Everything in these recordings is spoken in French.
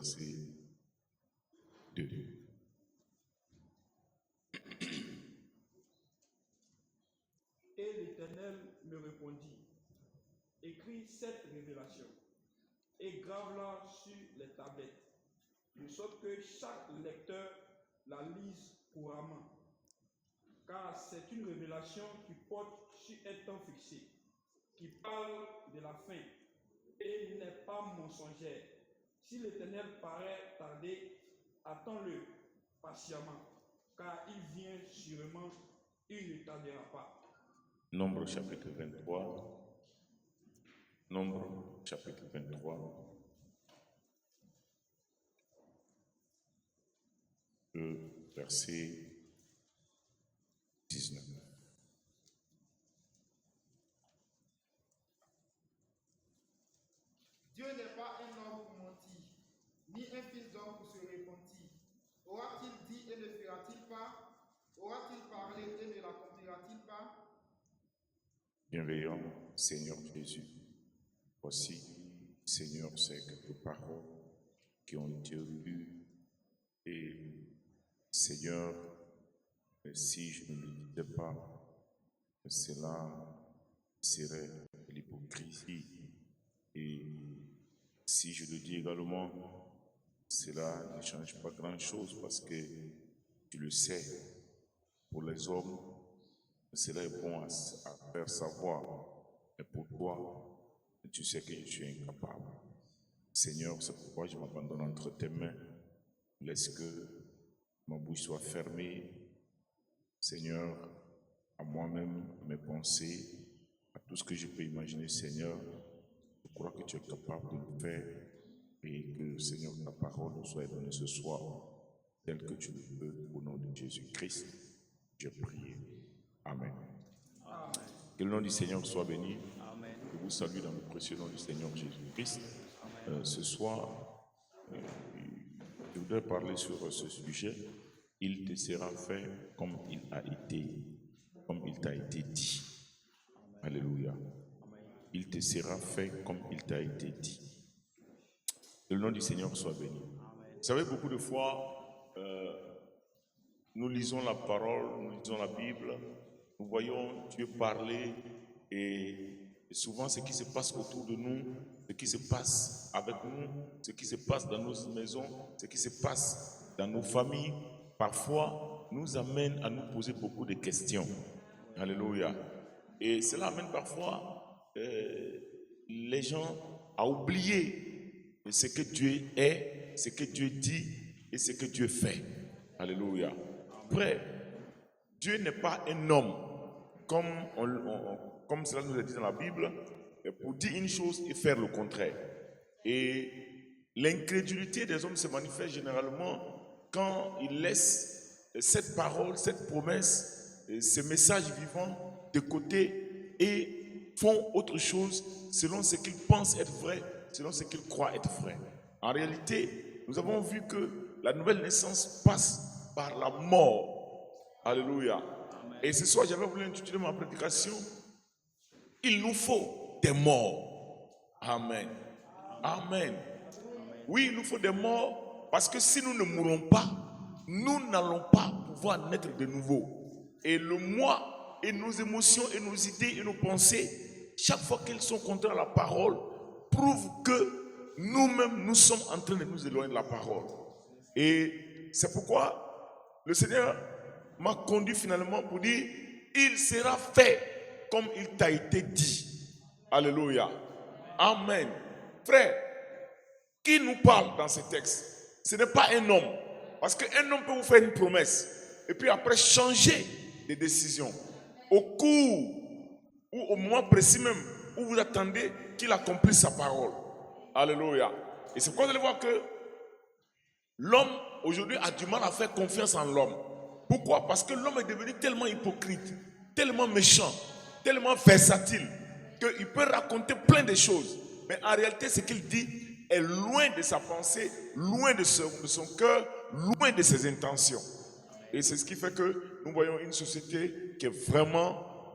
verset 2. Et l'Éternel me répondit, écris cette révélation et grave-la sur les tablettes, de sorte que chaque lecteur la lise couramment. Car c'est une révélation qui porte sur un temps fixé, qui parle de la fin et n'est pas mensongère. Si l'Éternel paraît tarder, attends-le patiemment, car il vient sûrement, il ne tardera pas. Nombre chapitre 23. Nombre chapitre 23. Le verset 19. Dieu n'est pas un homme pour mentir, ni un fils d'homme pour se repentir. Aura-t-il dit et ne fera-t-il pas? Aura-t-il parlé et ne l'accomplira-t-il pas? Bienveillant Seigneur Jésus, voici, Seigneur, ces quelques paroles qui ont été lues. Et Seigneur, si je ne le disais pas, cela serait l'hypocrisie. Et si je le dis également, cela ne change pas grand-chose parce que tu le sais, pour les hommes, cela est bon à faire savoir. Mais pour toi, tu sais que je suis incapable. Seigneur, c'est pourquoi je m'abandonne entre tes mains. Laisse que ma bouche soit fermée. Seigneur, à moi-même, à mes pensées, à tout ce que je peux imaginer, Seigneur, je crois que tu es capable de le faire et que, Seigneur, ta parole nous soit donnée ce soir, telle que tu le veux, au nom de Jésus-Christ. Je prie. Amen. Amen. Que le nom du Seigneur soit béni. Amen. Je vous salue dans le précieux nom du Seigneur Jésus-Christ. Ce soir, je voudrais parler sur ce sujet. Il te sera fait comme il a été, comme il t'a été dit. Alléluia. Il te sera fait comme il t'a été dit. Que le nom du Seigneur soit béni. Vous savez, beaucoup de fois, nous lisons la parole, nous lisons la Bible, nous voyons Dieu parler et souvent ce qui se passe autour de nous, ce qui se passe avec nous, ce qui se passe dans nos maisons, ce qui se passe dans nos familles, parfois nous amène à nous poser beaucoup de questions. Alléluia. Et cela amène parfois les gens à oublier ce que Dieu est, ce que Dieu dit et ce que Dieu fait. Alléluia. Après, Dieu n'est pas un homme, comme cela nous est dit dans la Bible, pour dire une chose et faire le contraire. Et l'incrédulité des hommes se manifeste généralement quand ils laissent cette parole, cette promesse, ce message vivant de côté et font autre chose selon ce qu'ils pensent être vrai, selon ce qu'ils croient être vrai. En réalité, nous avons vu que la nouvelle naissance passe par la mort. Alléluia. Et ce soir, j'avais voulu intituler ma prédication « Il nous faut des morts ». Amen. Amen. Oui, il nous faut des morts parce que si nous ne mourons pas, nous n'allons pas pouvoir naître de nouveau. Et le moi et nos émotions et nos idées et nos pensées, chaque fois qu'elles sont contraires à la parole, prouvent que nous-mêmes, nous sommes en train de nous éloigner de la parole. Et c'est pourquoi le Seigneur m'a conduit finalement pour dire « Il sera fait comme il t'a été dit ». Alléluia. Amen. Frère, qui nous parle dans ce texte? Ce n'est pas un homme. Parce qu'un homme peut vous faire une promesse et puis après changer de décision. Au cours ou au moment précis même où vous attendez qu'il accomplisse sa parole. Alléluia. Et c'est pourquoi vous allez voir que l'homme aujourd'hui a du mal à faire confiance en l'homme. Pourquoi? Parce que l'homme est devenu tellement hypocrite, tellement méchant, tellement versatile, qu'il peut raconter plein de choses. Mais en réalité, ce qu'il dit est loin de sa pensée, loin de son cœur, loin de ses intentions. Et c'est ce qui fait que nous voyons une société qui est vraiment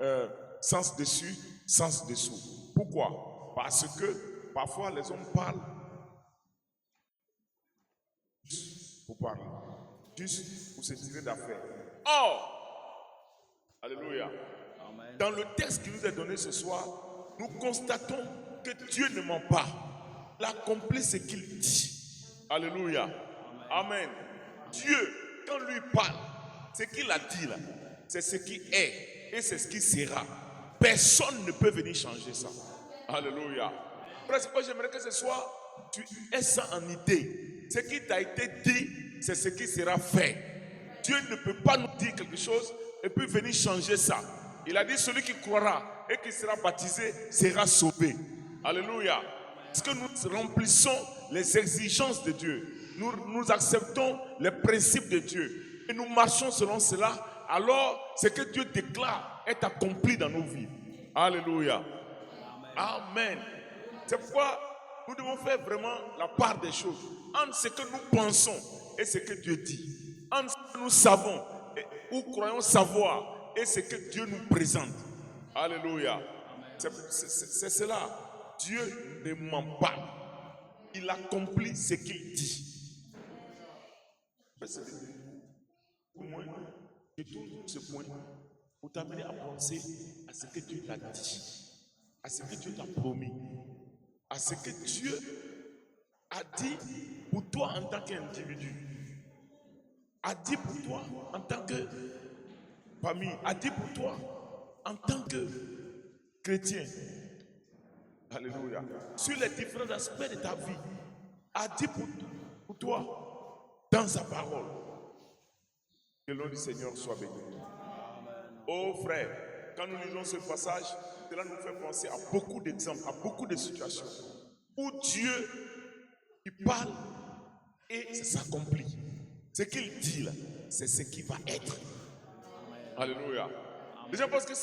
sens dessus, sens dessous. Pourquoi? Parce que parfois les hommes parlent pour parler, juste pour se tirer d'affaire. Or, alléluia, dans le texte qui nous est donné ce soir, nous constatons que Dieu ne ment pas. Il accomplit ce qu'il dit. Alléluia. Amen. Dieu, quand lui parle, ce qu'il a dit là, c'est ce qui est et c'est ce qui sera. Personne ne peut venir changer ça. Alléluia. Presque j'aimerais que ce soit, tu aies ça en idée. Ce qui t'a été dit, c'est ce qui sera fait. Dieu ne peut pas nous dire quelque chose et puis venir changer ça. Il a dit celui qui croira et qui sera baptisé sera sauvé. Alléluia. Parce que nous remplissons les exigences de Dieu. Nous acceptons les principes de Dieu. Et nous marchons selon cela. Alors, ce que Dieu déclare est accompli dans nos vies. Alléluia. Amen. C'est pourquoi nous devons faire vraiment la part des choses entre ce que nous pensons et ce que Dieu dit. Entre ce que nous savons ou croyons savoir et ce que Dieu nous présente. Alléluia. C'est cela. Dieu ne ment pas. Il accomplit ce qu'il dit. Pour moi, je tourne ce point pour t'amener à penser à ce que Dieu t'a dit, à ce que Dieu t'a promis, à ce que Dieu a dit pour toi en tant qu'individu, a dit pour toi en tant que famille, a dit pour toi en tant que chrétien. Alléluia. Sur les différents aspects de ta vie, a dit pour toi dans sa parole. Que le nom du Seigneur soit béni. Oh frère, quand nous lisons ce passage, cela nous fait penser à beaucoup d'exemples, à beaucoup de situations où Dieu il parle et ça s'accomplit. Ce qu'il dit là, c'est ce qui va être. Alléluia. Je pense que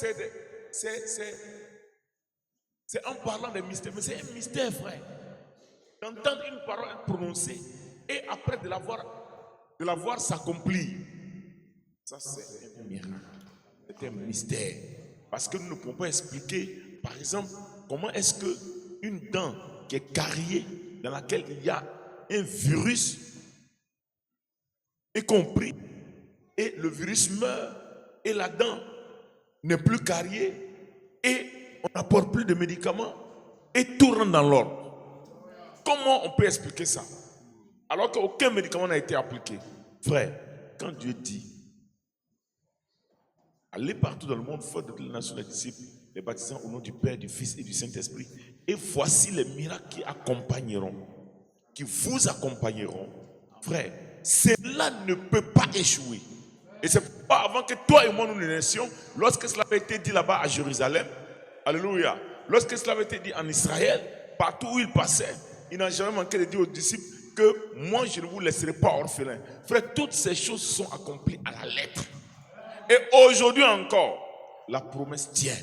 c'est en parlant des mystères, mais c'est un mystère, frère. D'entendre une parole être prononcée et après de la voir s'accomplir. Ça, c'est un miracle. C'est un mystère. Parce que nous ne pouvons pas expliquer, par exemple, comment est-ce qu'une dent qui est carriée, dans laquelle il y a un virus, est compris, et le virus meurt, et la dent n'est plus carriée, et on n'apporte plus de médicaments, et tout rentre dans l'ordre. Comment on peut expliquer ça? Alors qu'aucun médicament n'a été appliqué. Frère, quand Dieu dit, allez partout dans le monde, faites de toutes les nations des disciples, les baptisant au nom du Père, du Fils et du Saint-Esprit. Et voici les miracles qui accompagneront, qui vous accompagneront. Frère, cela ne peut pas échouer. Et c'est pourquoi avant que toi et moi nous ne naissions, lorsque cela avait été dit là-bas à Jérusalem, alléluia, lorsque cela avait été dit en Israël, partout où il passait, il n'a jamais manqué de dire aux disciples que moi je ne vous laisserai pas orphelins. Frère, toutes ces choses sont accomplies à la lettre. Et aujourd'hui encore, la promesse tient.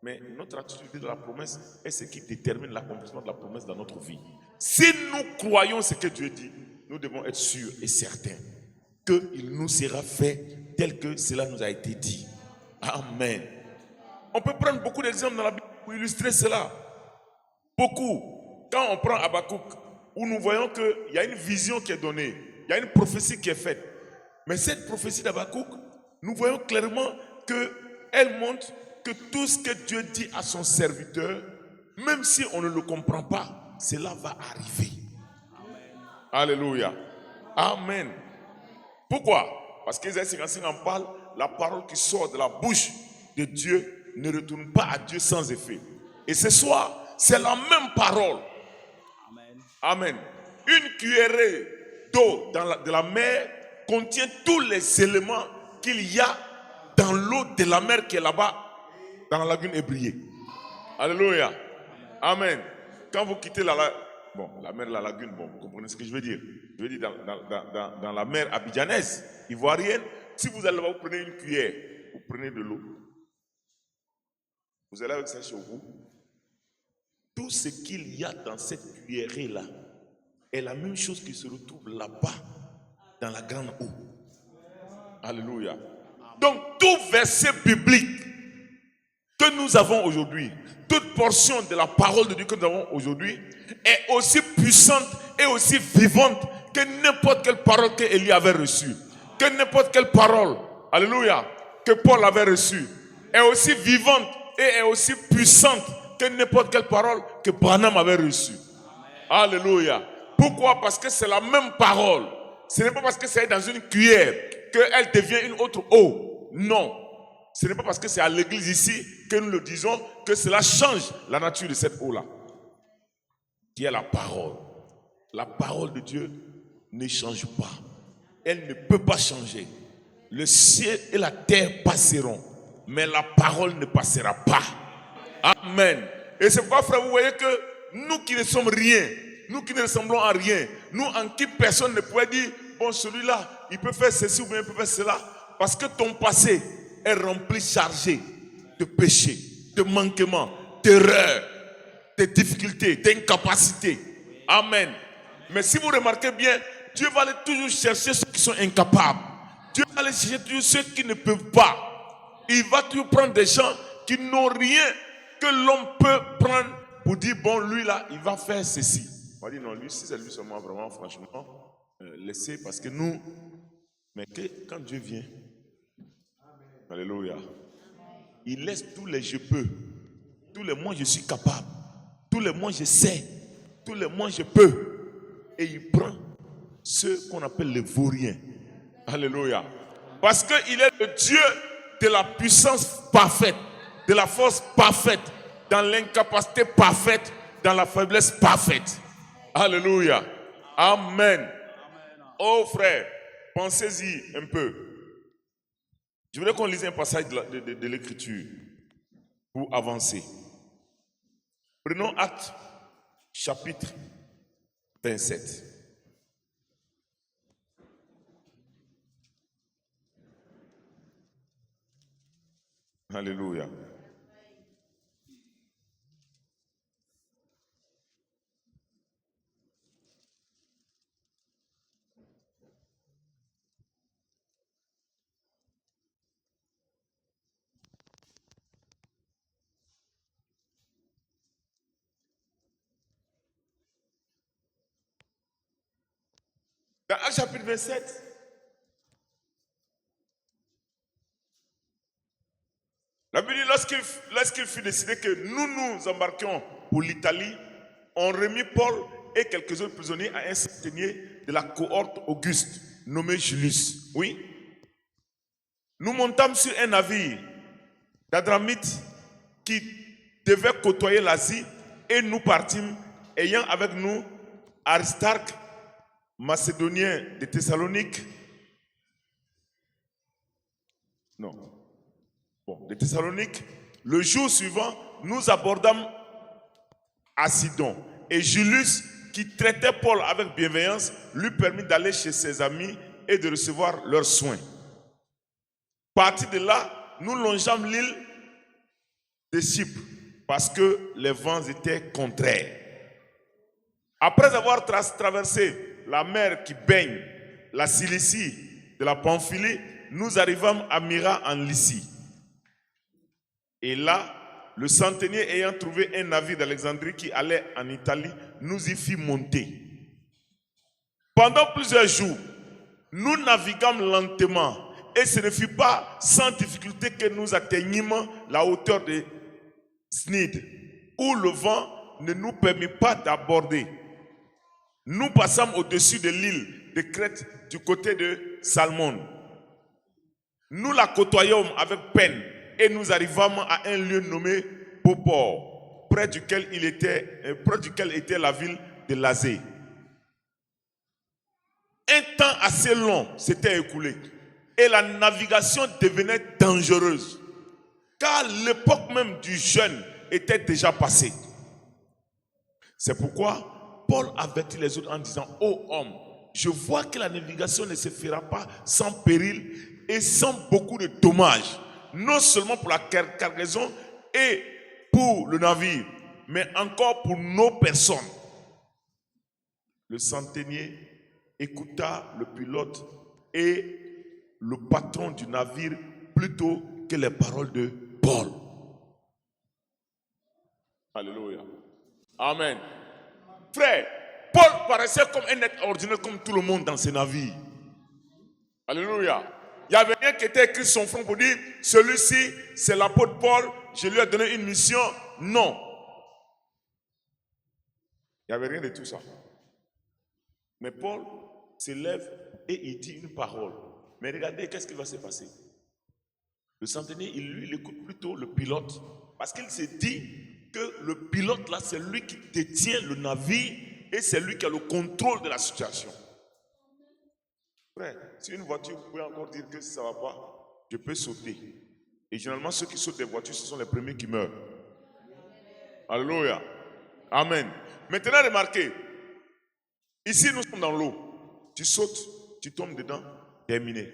Mais notre attitude de la promesse est ce qui détermine l'accomplissement de la promesse dans notre vie. Si nous croyons ce que Dieu dit, nous devons être sûrs et certains qu'il nous sera fait tel que cela nous a été dit. Amen. On peut prendre beaucoup d'exemples dans la Bible pour illustrer cela. Beaucoup. Quand on prend Habakkuk, où nous voyons qu'il y a une vision qui est donnée, il y a une prophétie qui est faite. Mais cette prophétie d'Habakkuk, nous voyons clairement qu'elle montre que tout ce que Dieu dit à son serviteur, même si on ne le comprend pas, cela va arriver. Amen. Alléluia. Amen. Pourquoi? Parce qu'Ésaïe 55 en parle, la parole qui sort de la bouche de Dieu ne retourne pas à Dieu sans effet. Et ce soir, c'est la même parole. Amen. Amen. Une cuillerée d'eau de la mer contient tous les éléments qu'il y a dans l'eau de la mer qui est là-bas, dans la lagune Ébriée. Alléluia. Amen. Quand vous quittez la mer, la lagune, vous comprenez ce que je veux dire? Je veux dire dans la mer abidjanaise, ivoirienne, si vous allez là-bas, vous prenez une cuillère, vous prenez de l'eau. Vous allez avec ça chez vous. Tout ce qu'il y a dans cette cuillerée-là est la même chose qui se retrouve là-bas, dans la grande eau. Alléluia. Donc, tout verset biblique que nous avons aujourd'hui, toute portion de la parole de Dieu que nous avons aujourd'hui est aussi puissante et aussi vivante que n'importe quelle parole qu'Élie avait reçue. Que n'importe quelle parole, alléluia, que Paul avait reçue est aussi vivante et est aussi puissante que n'importe quelle parole que Branham avait reçue. Alléluia. Pourquoi? Parce que c'est la même parole. Ce n'est pas parce que c'est dans une cuillère qu'elle devient une autre eau. Non. Ce n'est pas parce que c'est à l'église ici que nous le disons que cela change la nature de cette eau-là. Qui est la parole. La parole de Dieu ne change pas. Elle ne peut pas changer. Le ciel et la terre passeront, mais la parole ne passera pas. Amen. Et c'est pourquoi, frère, vous voyez que nous qui ne sommes rien, nous qui ne ressemblons à rien, nous en qui personne ne pourrait dire, bon, celui-là, il peut faire ceci ou bien il peut faire cela, parce que ton passé est rempli, chargé de péchés, de manquements, d'erreurs, de difficultés, d'incapacités. Amen. Mais si vous remarquez bien, Dieu va aller toujours chercher ceux qui sont incapables. Dieu va aller chercher toujours ceux qui ne peuvent pas. Il va toujours prendre des gens qui n'ont rien que l'homme peut prendre pour dire, bon, lui là, il va faire ceci. On va dire, non, lui, si c'est lui seulement, vraiment, franchement, laissez, parce que nous, mais quand Dieu vient, alléluia, il laisse tous les je peux, tous les moi je suis capable, tous les moi je sais, tous les moi je peux, et il prend ceux qu'on appelle les vauriens. Alléluia. Parce qu'il est le Dieu de la puissance parfaite, de la force parfaite, dans l'incapacité parfaite, dans la faiblesse parfaite. Alléluia. Amen. Oh frère, pensez-y un peu. Je voudrais qu'on lise un passage de l'Écriture pour avancer. Prenons Actes, chapitre 27. Alléluia. Dans Actes chapitre 27, la Bible dit, lorsqu'il fut décidé que nous embarquions pour l'Italie, on remit Paul et quelques autres prisonniers à un centenier de la cohorte Auguste, nommé Julius. Oui. Nous montâmes sur un navire d'Adramite qui devait côtoyer l'Asie et nous partîmes, ayant avec nous Aristarque, Macédonien de Thessalonique. Non. Bon, de Thessalonique. Le jour suivant, nous abordâmes à Sidon. Et Julius, qui traitait Paul avec bienveillance, lui permit d'aller chez ses amis et de recevoir leurs soins. Parti de là, nous longeâmes l'île de Chypre parce que les vents étaient contraires. Après avoir traversé la mer qui baigne la Cilicie de la Pamphylie, nous arrivâmes à Myra en Lycie. Et là, le centenier ayant trouvé un navire d'Alexandrie qui allait en Italie, nous y fit monter. Pendant plusieurs jours, nous naviguâmes lentement et ce ne fut pas sans difficulté que nous atteignîmes la hauteur de Snide, où le vent ne nous permit pas d'aborder. Nous passâmes au-dessus de l'île de Crète du côté de Salmone. Nous la côtoyâmes avec peine et nous arrivâmes à un lieu nommé Popor, près duquel était la ville de Lazée. Un temps assez long s'était écoulé et la navigation devenait dangereuse, car l'époque même du jeûne était déjà passée. C'est pourquoi Paul avertit les autres en disant, ô homme, je vois que la navigation ne se fera pas sans péril et sans beaucoup de dommages, non seulement pour la cargaison et pour le navire, mais encore pour nos personnes. Le centenier écouta le pilote et le patron du navire plutôt que les paroles de Paul. Alléluia. Amen. Frère, Paul apparaissait comme un être ordinaire, comme tout le monde dans ces navires. Alléluia. Il n'y avait rien qui était écrit sur son front pour dire, celui-ci, c'est l'apôtre Paul, je lui ai donné une mission. Non. Il n'y avait rien de tout ça. Mais Paul s'élève et il dit une parole. Mais regardez, qu'est-ce qui va se passer? Le centenier, il écoute plutôt le pilote. Parce qu'il s'est dit que le pilote, là, c'est lui qui détient le navire et c'est lui qui a le contrôle de la situation. Frère, si une voiture, vous pouvez encore dire que si ça ne va pas, je peux sauter. Et généralement, ceux qui sautent des voitures, ce sont les premiers qui meurent. Alléluia. Amen. Maintenant, remarquez, ici, nous sommes dans l'eau. Tu sautes, tu tombes dedans, terminé.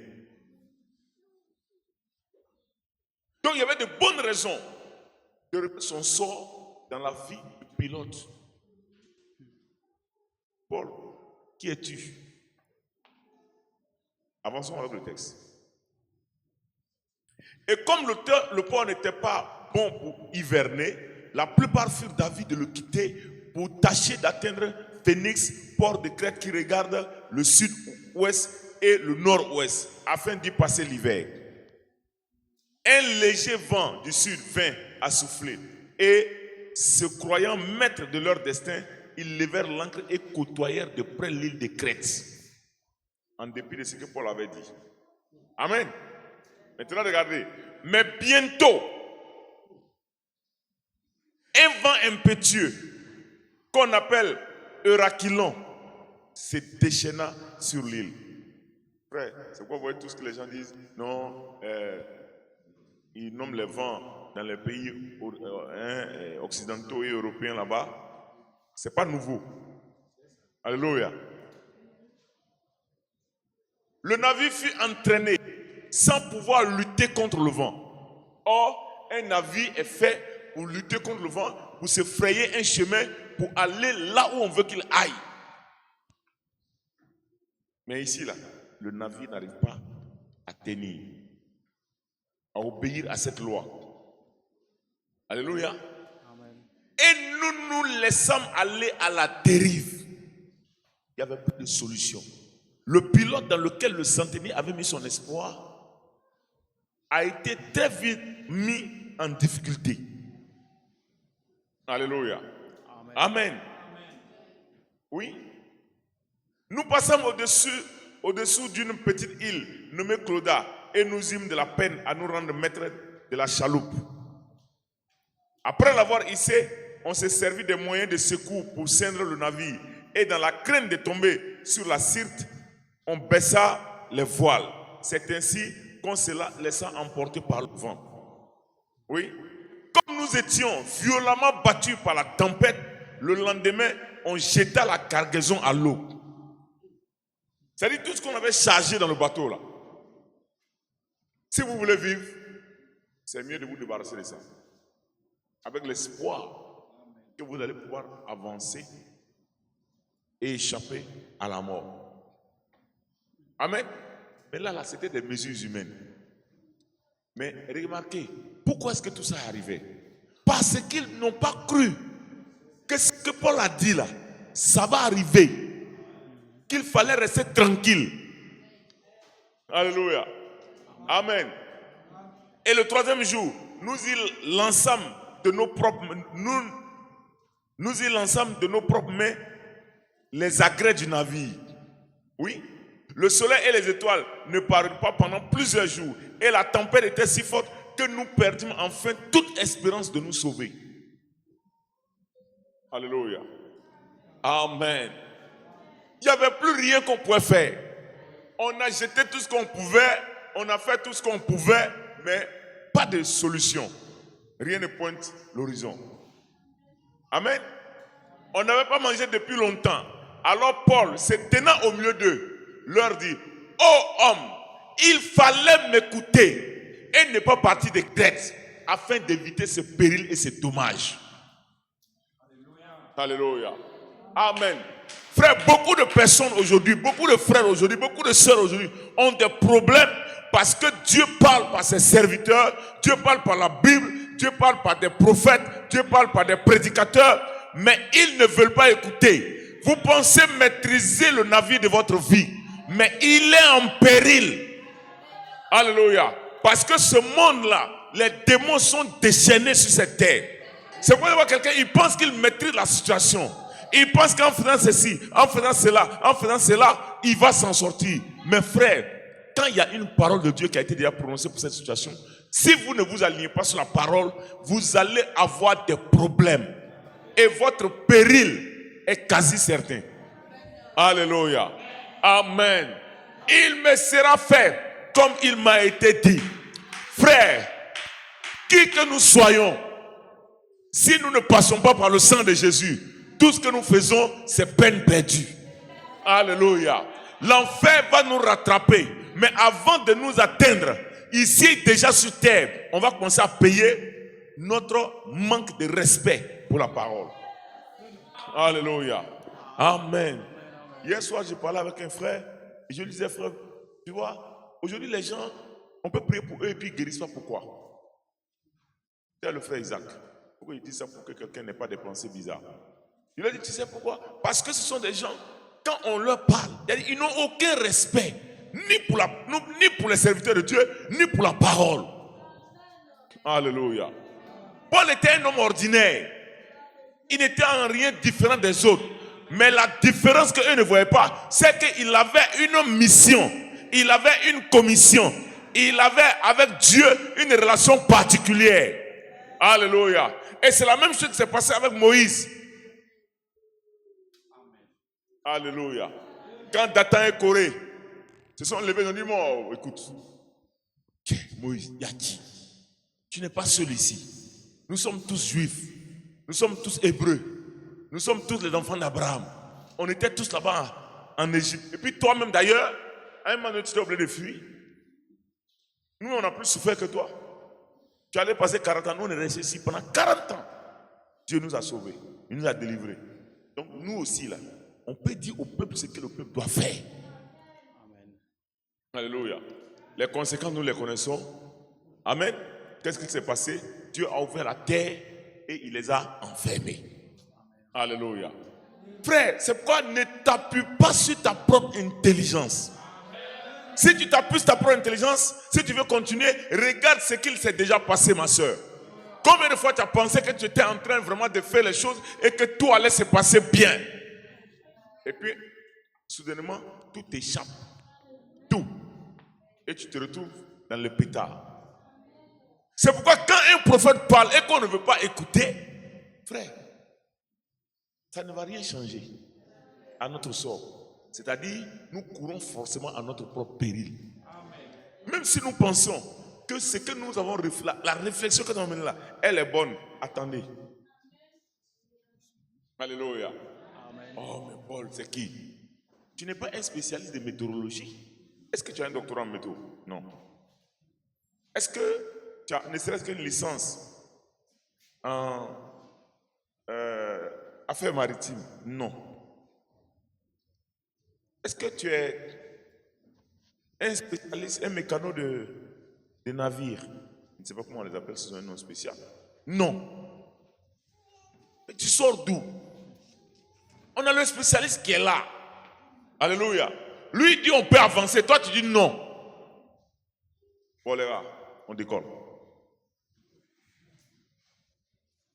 Donc, il y avait de bonnes raisons de remettre son sort dans la vie du pilote. Paul, qui es-tu? Avançons avec le texte. Et comme le port n'était pas bon pour hiverner, la plupart furent d'avis de le quitter pour tâcher d'atteindre Phénix, port de Crète qui regarde le sud-ouest et le nord-ouest, afin d'y passer l'hiver. Un léger vent du sud vint à souffler, et se croyant maîtres de leur destin, ils levèrent l'ancre et côtoyèrent de près l'île de Crète, en dépit de ce que Paul avait dit. Amen. Maintenant, regardez. Mais bientôt, un vent impétueux, qu'on appelle Eurachylon, se déchaîna sur l'île. Frère, c'est pourquoi vous voyez tout ce que les gens disent. Non, ils nomment les vents dans les pays occidentaux et européens là-bas. Ce n'est pas nouveau. Alléluia. Le navire fut entraîné sans pouvoir lutter contre le vent. Or, un navire est fait pour lutter contre le vent, pour se frayer un chemin, pour aller là où on veut qu'il aille. Mais ici, là, le navire n'arrive pas à tenir, à obéir à cette loi. Alléluia. Amen. Et nous nous laissons aller à la dérive. Il n'y avait plus de solution. Le pilote dans lequel le centenier avait mis son espoir a été très vite mis en difficulté. Alléluia. Amen. Amen. Oui. Nous passons au-dessous d'une petite île nommée Clauda et nous eûmes de la peine à nous rendre maîtres de la chaloupe. Après l'avoir hissé, on s'est servi des moyens de secours pour ceindre le navire et dans la crainte de tomber sur la Syrte, on baissa les voiles. C'est ainsi qu'on se laissa emporter par le vent. Oui. Comme nous étions violemment battus par la tempête, le lendemain, on jeta la cargaison à l'eau. C'est-à-dire tout ce qu'on avait chargé dans le bateau là. Si vous voulez vivre, c'est mieux de vous débarrasser de ça. Avec l'espoir que vous allez pouvoir avancer et échapper à la mort. Amen. Mais là, c'était des mesures humaines. Mais remarquez, pourquoi est-ce que tout ça est arrivé? Parce qu'ils n'ont pas cru que ce que Paul a dit là, ça va arriver. Qu'il fallait rester tranquille. Alléluia. Amen. Et le troisième jour, nous y lançâmes de nos propres mains les agrès du navire. Oui. Le soleil et les étoiles ne parurent pas pendant plusieurs jours. Et la tempête était si forte que nous perdîmes enfin toute espérance de nous sauver. Alléluia. Amen. Il n'y avait plus rien qu'on pouvait faire. On a jeté tout ce qu'on pouvait, on a fait tout ce qu'on pouvait, mais pas de solution. Rien ne pointe l'horizon. Amen. On n'avait pas mangé depuis longtemps. Alors Paul, se tenant au milieu d'eux, leur dit: ô homme, il fallait m'écouter et ne pas partir de Crète afin d'éviter ce péril et ce dommage. Alléluia. Amen. Frère, beaucoup de personnes aujourd'hui, beaucoup de frères aujourd'hui, beaucoup de sœurs aujourd'hui ont des problèmes parce que Dieu parle par ses serviteurs, Dieu parle par la Bible, Dieu parle par des prophètes, Dieu parle par des prédicateurs, mais ils ne veulent pas écouter. Vous pensez maîtriser le navire de votre vie, mais il est en péril. Alléluia. Parce que ce monde-là, les démons sont déchaînés sur cette terre. C'est pourquoi voir quelqu'un, il pense qu'il maîtrise la situation. Il pense qu'en faisant ceci, en faisant cela, il va s'en sortir. Mais frère, quand il y a une parole de Dieu qui a été déjà prononcée pour cette situation, si vous ne vous alignez pas sur la parole, vous allez avoir des problèmes. Et votre péril est quasi certain. Alléluia. Amen. Il me sera fait comme il m'a été dit. Frère, qui que nous soyons, si nous ne passons pas par le sang de Jésus, tout ce que nous faisons, c'est peine perdue. Alléluia. L'enfer va nous rattraper. Mais avant de nous atteindre, ici déjà sur terre, on va commencer à payer notre manque de respect pour la parole. Alléluia. Amen. Hier soir, je parlais avec un frère et je lui disais, frère, tu vois, aujourd'hui les gens, on peut prier pour eux et puis ils guérissent pas. Pourquoi? C'est le frère Isaac. Pourquoi il dit ça? Pour que quelqu'un n'ait pas des pensées bizarres. Il a dit, tu sais pourquoi? Parce que ce sont des gens, quand on leur parle, ils n'ont aucun respect, ni pour les serviteurs de Dieu, ni pour la parole. Alléluia. Paul était un homme ordinaire. Il n'était en rien différent des autres. Mais la différence qu'eux ne voyaient pas, c'est qu'il avait une mission. Il avait une commission. Il avait avec Dieu une relation particulière. Alléluia. Et c'est la même chose qui s'est passée avec Moïse. Alléluia. Quand Dathan et Corée se sont levés, ils ont dit, oh, écoute, Moïse, il y a qui? Tu n'es pas seul ici. Nous sommes tous juifs. Nous sommes tous hébreux. Nous sommes tous les enfants d'Abraham. On était tous là-bas en Égypte. Et puis toi-même d'ailleurs, à un moment donné, tu t'es obligé de fuir. Nous, on a plus souffert que toi. Tu allais passer 40 ans. Nous, on est restés ici pendant 40 ans. Dieu nous a sauvés. Il nous a délivrés. Donc nous aussi, là, on peut dire au peuple ce que le peuple doit faire. Amen. Alléluia. Les conséquences, nous les connaissons. Amen. Qu'est-ce qui s'est passé? Dieu a ouvert la terre et il les a enfermés. Alléluia. Frère, c'est pourquoi ne t'appuie pas sur ta propre intelligence. Si tu t'appuies sur ta propre intelligence, si tu veux continuer, regarde ce qu'il s'est déjà passé, ma soeur. Combien de fois tu as pensé que tu étais en train vraiment de faire les choses et que tout allait se passer bien? Et puis, soudainement, tout t'échappe. Tout. Et tu te retrouves dans le pétard. C'est pourquoi quand un prophète parle et qu'on ne veut pas écouter, frère, ça ne va rien changer à notre sort. C'est-à-dire, nous courons forcément à notre propre péril. Même si nous pensons que ce que nous avons la réflexion que nous avons menée là, elle est bonne. Attendez. Alléluia. Amen. Oh, mais Paul, c'est qui? Tu n'es pas un spécialiste de météorologie. Est-ce que tu as un doctorat en météo? Non. Est-ce que tu as ne serait-ce qu'une licence en affaires maritimes? Non. Est-ce que tu es un spécialiste, un mécano de navire? Je ne sais pas comment on les appelle, c'est un nom spécial. Non. Mais tu sors d'où? On a le spécialiste qui est là. Alléluia. Lui dit on peut avancer, toi tu dis non. Bon les gars, on décolle.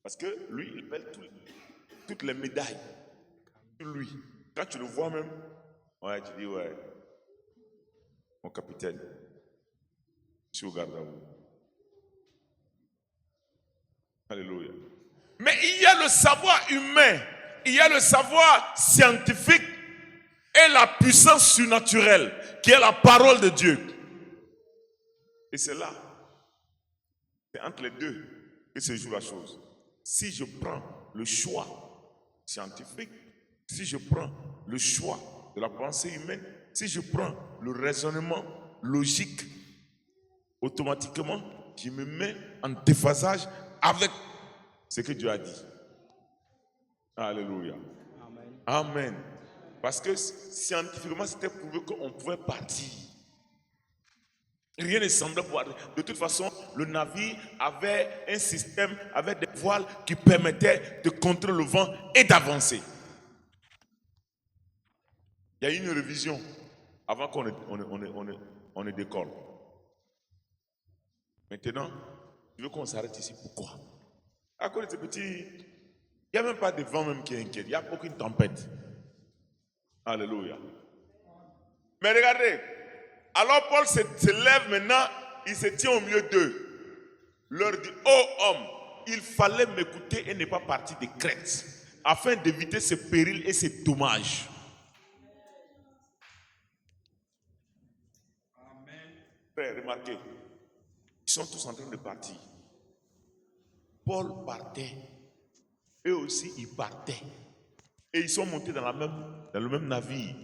Parce que lui, il pèle toutes les médailles. Lui, quand tu le vois même, ouais, tu dis ouais, mon capitaine, je suis au garde à vous. Alléluia. Mais il y a le savoir humain, il y a le savoir scientifique et la puissance surnaturelle qui est la parole de Dieu. Et c'est là, c'est entre les deux que se joue la chose. Si je prends le choix scientifique, si je prends le choix de la pensée humaine, si je prends le raisonnement logique, automatiquement, je me mets en déphasage avec ce que Dieu a dit. Alléluia. Amen. Amen. Parce que scientifiquement, c'était prouvé qu'on pouvait partir. Rien ne semblait pouvoir. De toute façon, le navire avait un système, avait des voiles qui permettaient de contrôler le vent et d'avancer. Il y a une révision avant qu'on ne décolle. Maintenant, je veux qu'on s'arrête ici. Pourquoi? À cause de ces petits, il n'y a même pas de vent même qui inquiète. Il n'y a aucune tempête. Alléluia. Mais regardez, alors Paul se lève maintenant, il se tient au milieu d'eux. Leur dit, oh homme, il fallait m'écouter et ne pas partir de Crète, afin d'éviter ce péril et ces dommages. Frère, remarquez, ils sont tous en train de partir. Paul partait, eux aussi ils partaient. Et ils sont montés dans le même navire.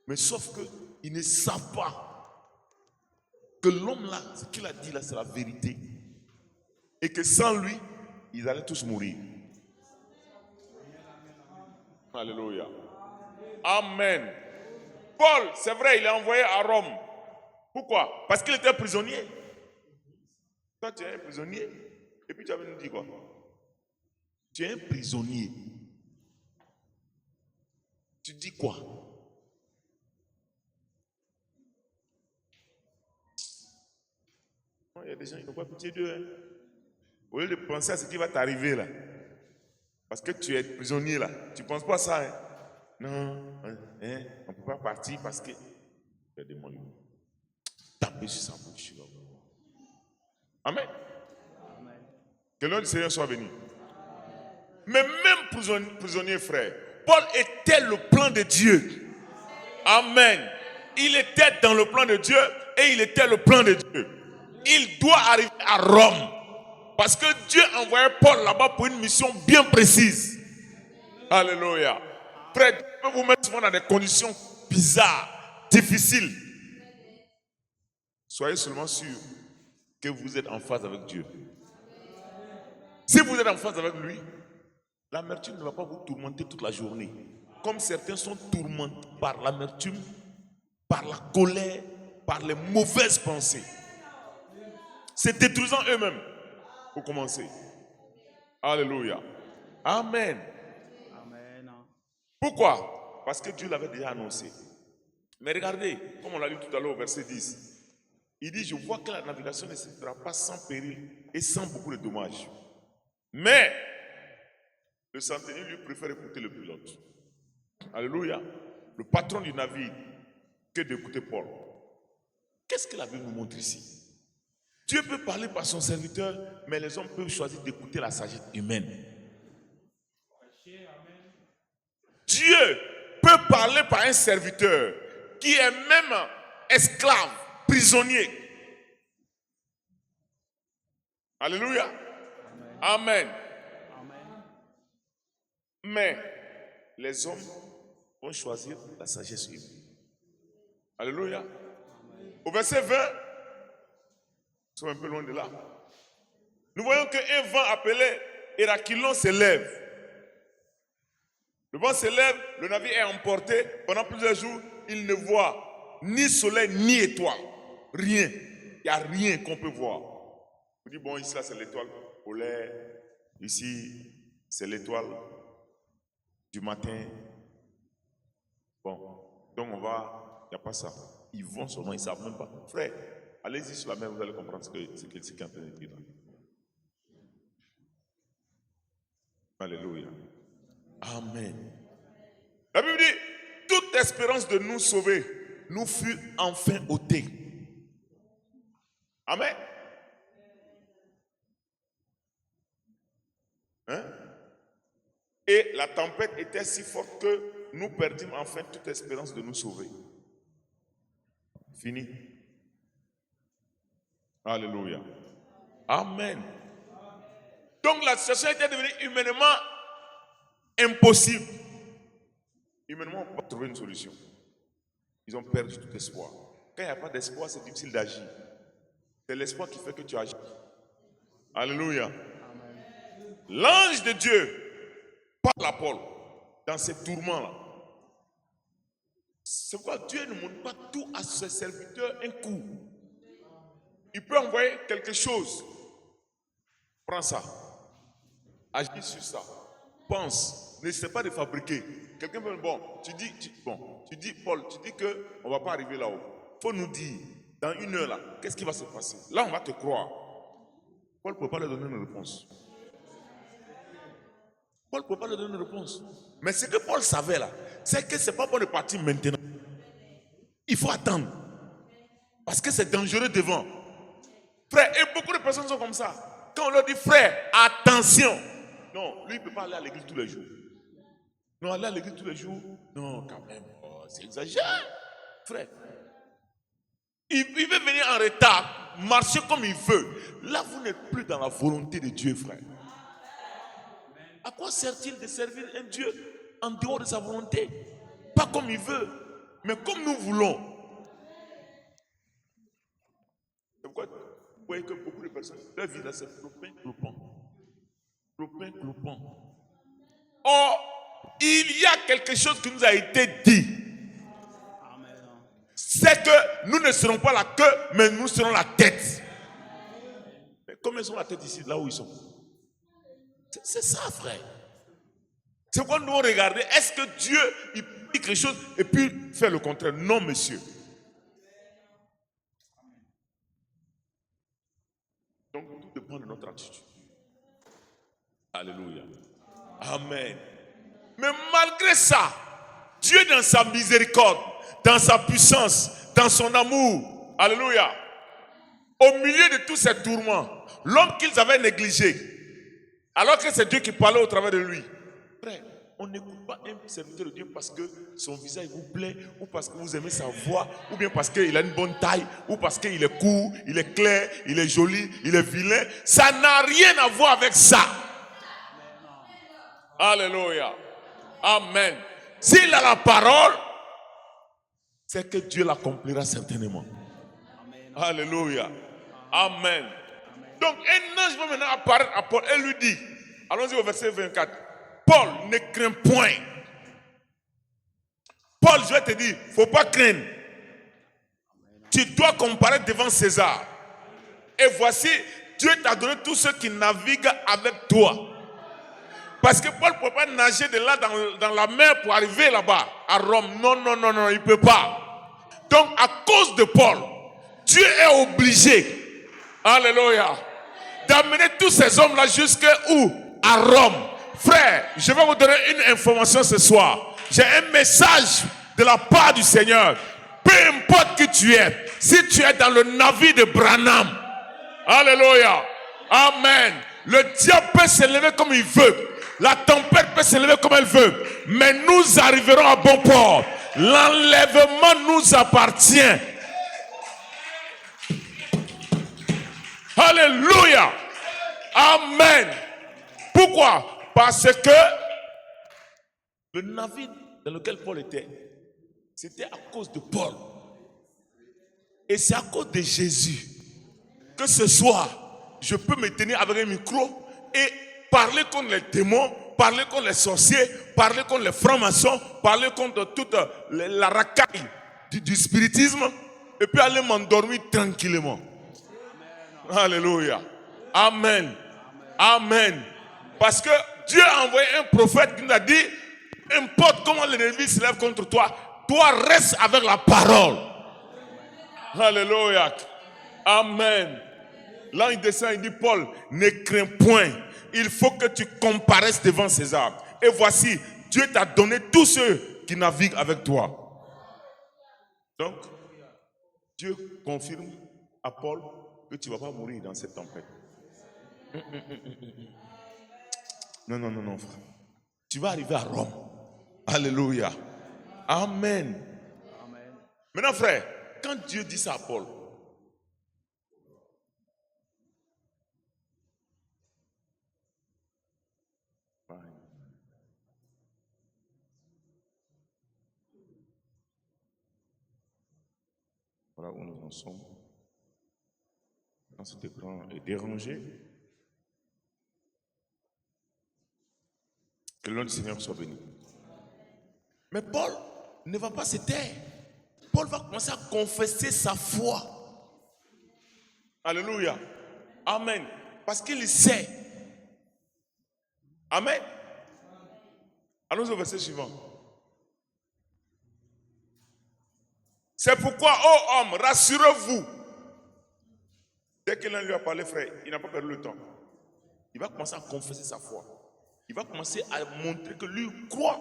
Mais sauf qu'ils ne savent pas que l'homme là, ce qu'il a dit là, c'est la vérité. Et que sans lui, ils allaient tous mourir. Alléluia. Amen. Paul, c'est vrai, il est envoyé à Rome. Pourquoi? Parce qu'il était prisonnier. Toi, tu es un prisonnier. Et puis tu avais nous dit quoi? Tu es un prisonnier. Tu dis quoi? Il y a des gens qui n'ont pas pitié d'eux. Hein? Au lieu de penser à ce qui va t'arriver là. Parce que tu es prisonnier là. Tu ne penses pas à ça. Hein? Non, hein, on ne peut pas partir parce que... Il y a des mots. Taper sur sa bouche. Amen. Que l'homme du Seigneur soit béni. Mais même prisonnier, frère, Paul était le plan de Dieu. Amen. Il était dans le plan de Dieu et il était le plan de Dieu. Il doit arriver à Rome. Parce que Dieu envoyait Paul là-bas pour une mission bien précise. Alléluia. Frère, Dieu peut vous mettre souvent dans des conditions bizarres, difficiles. Soyez seulement sûr que vous êtes en phase avec Dieu. Si vous êtes en phase avec lui, l'amertume ne va pas vous tourmenter toute la journée. Comme certains sont tourmentés par l'amertume, par la colère, par les mauvaises pensées. C'est détruisant eux-mêmes, pour commencer. Alléluia. Amen. Amen. Pourquoi? Parce que Dieu l'avait déjà annoncé. Mais regardez, comme on l'a lu tout à l'heure au verset 10, il dit, je vois que la navigation ne se fera pas sans péril et sans beaucoup de dommages. Mais le centenier lui préfère écouter le pilote. Alléluia. Le patron du navire, que d'écouter Paul. Qu'est-ce que la Bible nous montre ici? Dieu peut parler par son serviteur, mais les hommes peuvent choisir d'écouter la sagesse humaine. Dieu peut parler par un serviteur qui est même esclave, prisonnier. Alléluia. Amen. Amen. Mais les hommes vont choisir la sagesse humaine. Alléluia. Au verset 20, nous sommes un peu loin de là. Nous voyons qu'un vent appelé Hérakylon se lève. Le vent se lève, le navire est emporté. Pendant plusieurs jours, il ne voit ni soleil ni étoile. Rien. Il n'y a rien qu'on peut voir. Vous dites, bon, ici, là, c'est l'étoile polaire. Ici, c'est l'étoile du matin. Bon, donc on va, il n'y a pas ça. Ils vont seulement, ils ne savent même pas. Frère, allez-y sur la mer, vous allez comprendre ce qu'il est en train de dire. Alléluia. Amen. La Bible dit, toute espérance de nous sauver nous fut enfin ôtée. Amen. Hein? Et la tempête était si forte que nous perdîmes enfin toute espérance de nous sauver. Fini. Alléluia. Amen. Donc la situation était devenue humainement impossible. Humainement, on ne peut pas trouver une solution. Ils ont perdu tout espoir. Quand il n'y a pas d'espoir, c'est difficile d'agir. C'est l'espoir qui fait que tu agis. Alléluia. L'ange de Dieu parle à Paul dans ces tourments-là. C'est pourquoi Dieu ne montre pas tout à ses serviteurs un coup. Il peut envoyer quelque chose. Prends ça. Agis sur ça. Pense. N'essaie pas de fabriquer. quelqu'un peut, bon, tu dis, Paul, tu dis qu'on ne va pas arriver là-haut. Il faut nous dire, dans 1 heure là, qu'est-ce qui va se passer? Là, on va te croire. Paul ne peut pas leur donner une réponse. Paul ne peut pas leur donner une réponse. Mais ce que Paul savait là, c'est que ce n'est pas bon de partir maintenant. Il faut attendre. Parce que c'est dangereux devant. Frère, et beaucoup de personnes sont comme ça. Quand on leur dit, frère, attention. Non, lui, il ne peut pas aller à l'église tous les jours. Non, aller à l'église tous les jours, non, quand même, c'est exagéré. Frère, il veut venir en retard, marcher comme il veut. Là, vous n'êtes plus dans la volonté de Dieu, frère. À quoi sert-il de servir un Dieu en dehors de sa volonté? Pas comme il veut, mais comme nous voulons. C'est pourquoi vous voyez que beaucoup de personnes, leur vie là, c'est clopin-clopant. Clopin-clopant. Or, il y a quelque chose qui nous a été dit. C'est que nous ne serons pas la queue, mais nous serons la tête. Mais combien sont la tête ici, là où ils sont? C'est ça, frère. C'est pourquoi nous regardons, est-ce que Dieu il dit quelque chose et puis fait le contraire? Non, monsieur. Donc, tout dépend de notre attitude. Alléluia. Amen. Mais malgré ça, Dieu dans sa miséricorde, dans sa puissance, dans son amour, alléluia, au milieu de tous ces tourments, l'homme qu'ils avaient négligé, alors que c'est Dieu qui parlait au travers de lui, frère, on n'écoute pas un serviteur de Dieu parce que son visage vous plaît, ou parce que vous aimez sa voix, ou bien parce qu'il a une bonne taille, ou parce qu'il est court, il est clair, il est joli, il est vilain. Ça n'a rien à voir avec ça. Alléluia. Amen. S'il a la parole, c'est que Dieu l'accomplira certainement. Alléluia. Amen. Donc un ange va maintenant apparaître à Paul et lui dit, allons-y au verset 24, Paul, ne crains point. Paul, je vais te dire, il ne faut pas craindre. Tu dois comparaître devant César. Et voici, Dieu t'a donné tous ceux qui naviguent avec toi. Parce que Paul ne peut pas nager de là dans la mer pour arriver là-bas, à Rome. Non, il ne peut pas. Donc, à cause de Paul, Dieu est obligé, alléluia, d'amener tous ces hommes-là jusqu'à où? À Rome. Frère, je vais vous donner une information ce soir. J'ai un message de la part du Seigneur. Peu importe qui tu es, si tu es dans le navire de Branham, alléluia, amen, le diable peut s'élever comme il veut. La tempête peut s'élever comme elle veut. Mais nous arriverons à bon port. L'enlèvement nous appartient. Alléluia. Amen. Pourquoi? Parce que le navire dans lequel Paul était, c'était à cause de Paul. Et c'est à cause de Jésus que ce soir, je peux me tenir avec un micro et parler contre les démons, parler contre les sorciers, parler contre les francs-maçons, parler contre toute la racaille du spiritisme, et puis aller m'endormir tranquillement. Alléluia. Amen. Amen. Parce que Dieu a envoyé un prophète qui nous a dit, importe comment l'ennemi se lève contre toi, toi reste avec la parole. Alléluia. Amen. Là il descend, il dit, Paul, ne crains point. Il faut que tu comparaisses devant César. Et voici, Dieu t'a donné tous ceux qui naviguent avec toi. Donc, Dieu confirme à Paul que tu ne vas pas mourir dans cette tempête. Non, frère. Tu vas arriver à Rome. Alléluia. Amen. Maintenant, frère, quand Dieu dit ça à Paul, voilà où nous en sommes. Quand cet écran est dérangé, que le nom du Seigneur soit béni. Mais Paul ne va pas se taire. Paul va commencer à confesser sa foi. Alléluia. Amen. Parce qu'il sait. Amen. Allons au verset suivant. C'est pourquoi, ô homme, rassurez-vous. Dès que l'un lui a parlé, frère, il n'a pas perdu le temps. Il va commencer à confesser sa foi. Il va commencer à montrer que lui croit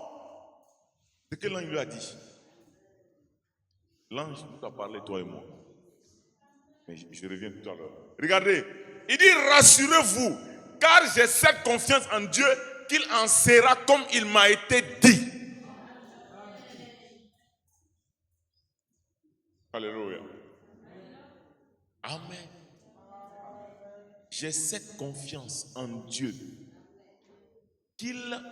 ce que l'ange lui a dit. L'ange nous a parlé, toi et moi. Mais je reviens tout à l'heure. Regardez, il dit rassurez-vous, car j'ai cette confiance en Dieu qu'il en sera comme il m'a été dit. Alléluia. Amen. J'ai cette confiance en Dieu qu'il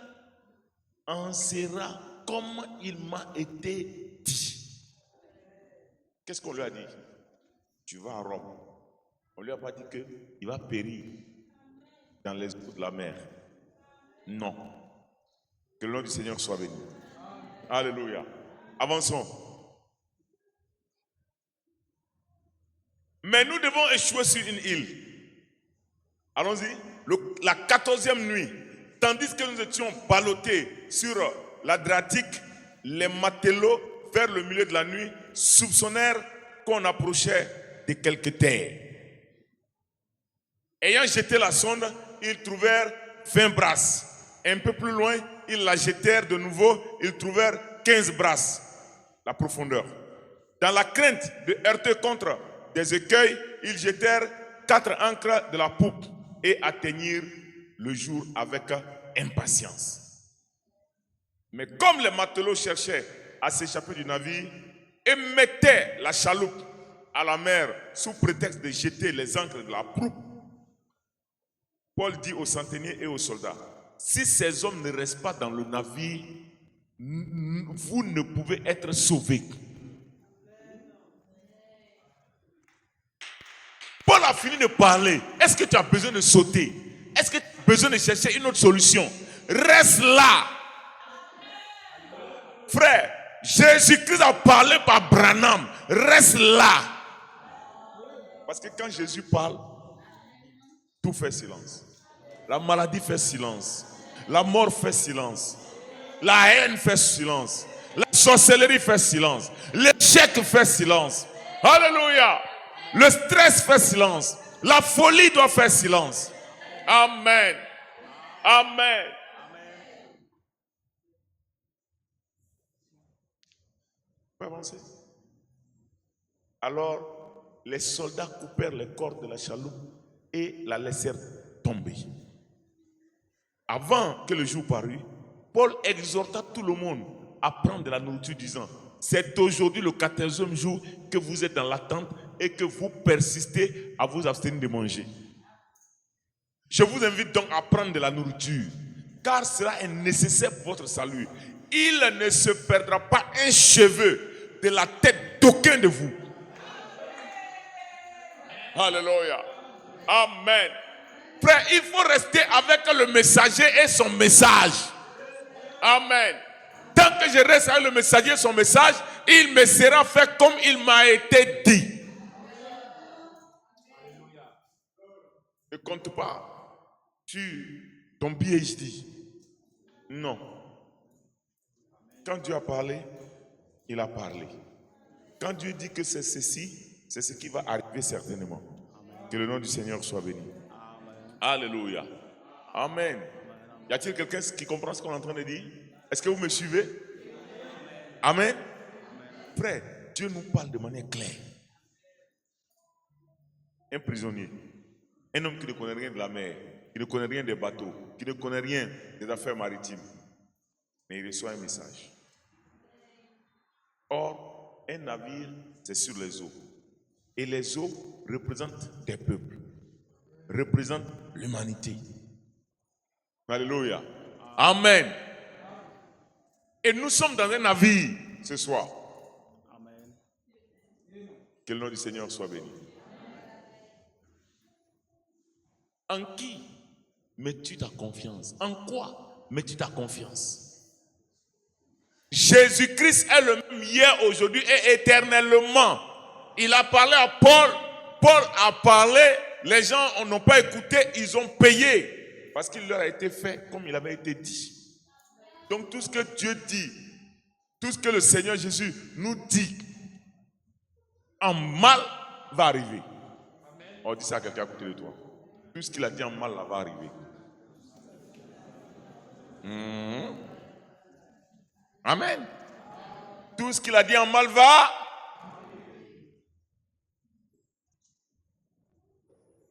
en sera comme il m'a été dit. Qu'est-ce qu'on lui a dit? Tu vas à Rome. On lui a pas dit qu'il va périr dans les eaux de la mer. Non. Que le nom du Seigneur soit béni. Alléluia. Avançons. Mais nous devons échouer sur une île. Allons-y. La 14e nuit, tandis que nous étions ballottés sur l'Adriatique, les matelots, vers le milieu de la nuit, soupçonnèrent qu'on approchait de quelque terre. Ayant jeté la sonde, ils trouvèrent 20 brasses. Un peu plus loin, ils la jetèrent de nouveau, ils trouvèrent 15 brasses, la profondeur. Dans la crainte de heurter contre des écueils, ils jetèrent 4 ancres de la poupe et atteignirent le jour avec impatience. Mais comme les matelots cherchaient à s'échapper du navire et mettaient la chaloupe à la mer sous prétexte de jeter les ancres de la poupe, Paul dit aux centeniers et aux soldats, si ces hommes ne restent pas dans le navire, vous ne pouvez être sauvés. Paul a fini de parler. Est-ce que tu as besoin de sauter? Est-ce que tu as besoin de chercher une autre solution? Reste là. Frère, Jésus-Christ a parlé par Branham. Reste là. Parce que quand Jésus parle, tout fait silence. La maladie fait silence. La mort fait silence. La haine fait silence. La sorcellerie fait silence. L'échec fait silence. Alléluia. Le stress fait silence. La folie doit faire silence. Amen. Amen. On peut avancer. Alors, les soldats coupèrent les cordes de la chaloupe et la laissèrent tomber. Avant que le jour parût, Paul exhorta tout le monde à prendre de la nourriture, disant, c'est aujourd'hui le 14e jour que vous êtes dans l'attente et que vous persistez à vous abstenir de manger. Je vous invite donc à prendre de la nourriture, car cela est nécessaire pour votre salut. Il ne se perdra pas un cheveu de la tête d'aucun de vous. Alléluia. Amen. Frère, il faut rester avec le messager et son message. Amen. Tant que je reste avec le messager et son message, il me sera fait comme il m'a été dit. Ne compte pas sur ton PhD. Non. Quand Dieu a parlé, il a parlé. Quand Dieu dit que c'est ceci, c'est ce qui va arriver certainement. Que le nom du Seigneur soit béni. Alléluia. Amen. Y a-t-il quelqu'un qui comprend ce qu'on est en train de dire? Est-ce que vous me suivez? Amen. Frère, Dieu nous parle de manière claire. Un prisonnier, un homme qui ne connaît rien de la mer, qui ne connaît rien des bateaux, qui ne connaît rien des affaires maritimes, mais il reçoit un message. Or, un navire, c'est sur les eaux. Et les eaux représentent des peuples, représentent l'humanité. Alléluia. Amen. Et nous sommes dans un navire ce soir. Amen. Que le nom du Seigneur soit béni. En qui mets-tu ta confiance? En quoi mets-tu ta confiance? Jésus-Christ est le même hier, aujourd'hui et éternellement. Il a parlé à Paul. Paul a parlé. Les gens n'ont pas écouté. Ils ont payé. Parce qu'il leur a été fait comme il avait été dit. Donc tout ce que Dieu dit, tout ce que le Seigneur Jésus nous dit, en mal va arriver. On dit ça à quelqu'un à côté de toi. Tout ce qu'il a dit en mal là va arriver. Amen. Tout ce qu'il a dit en mal va.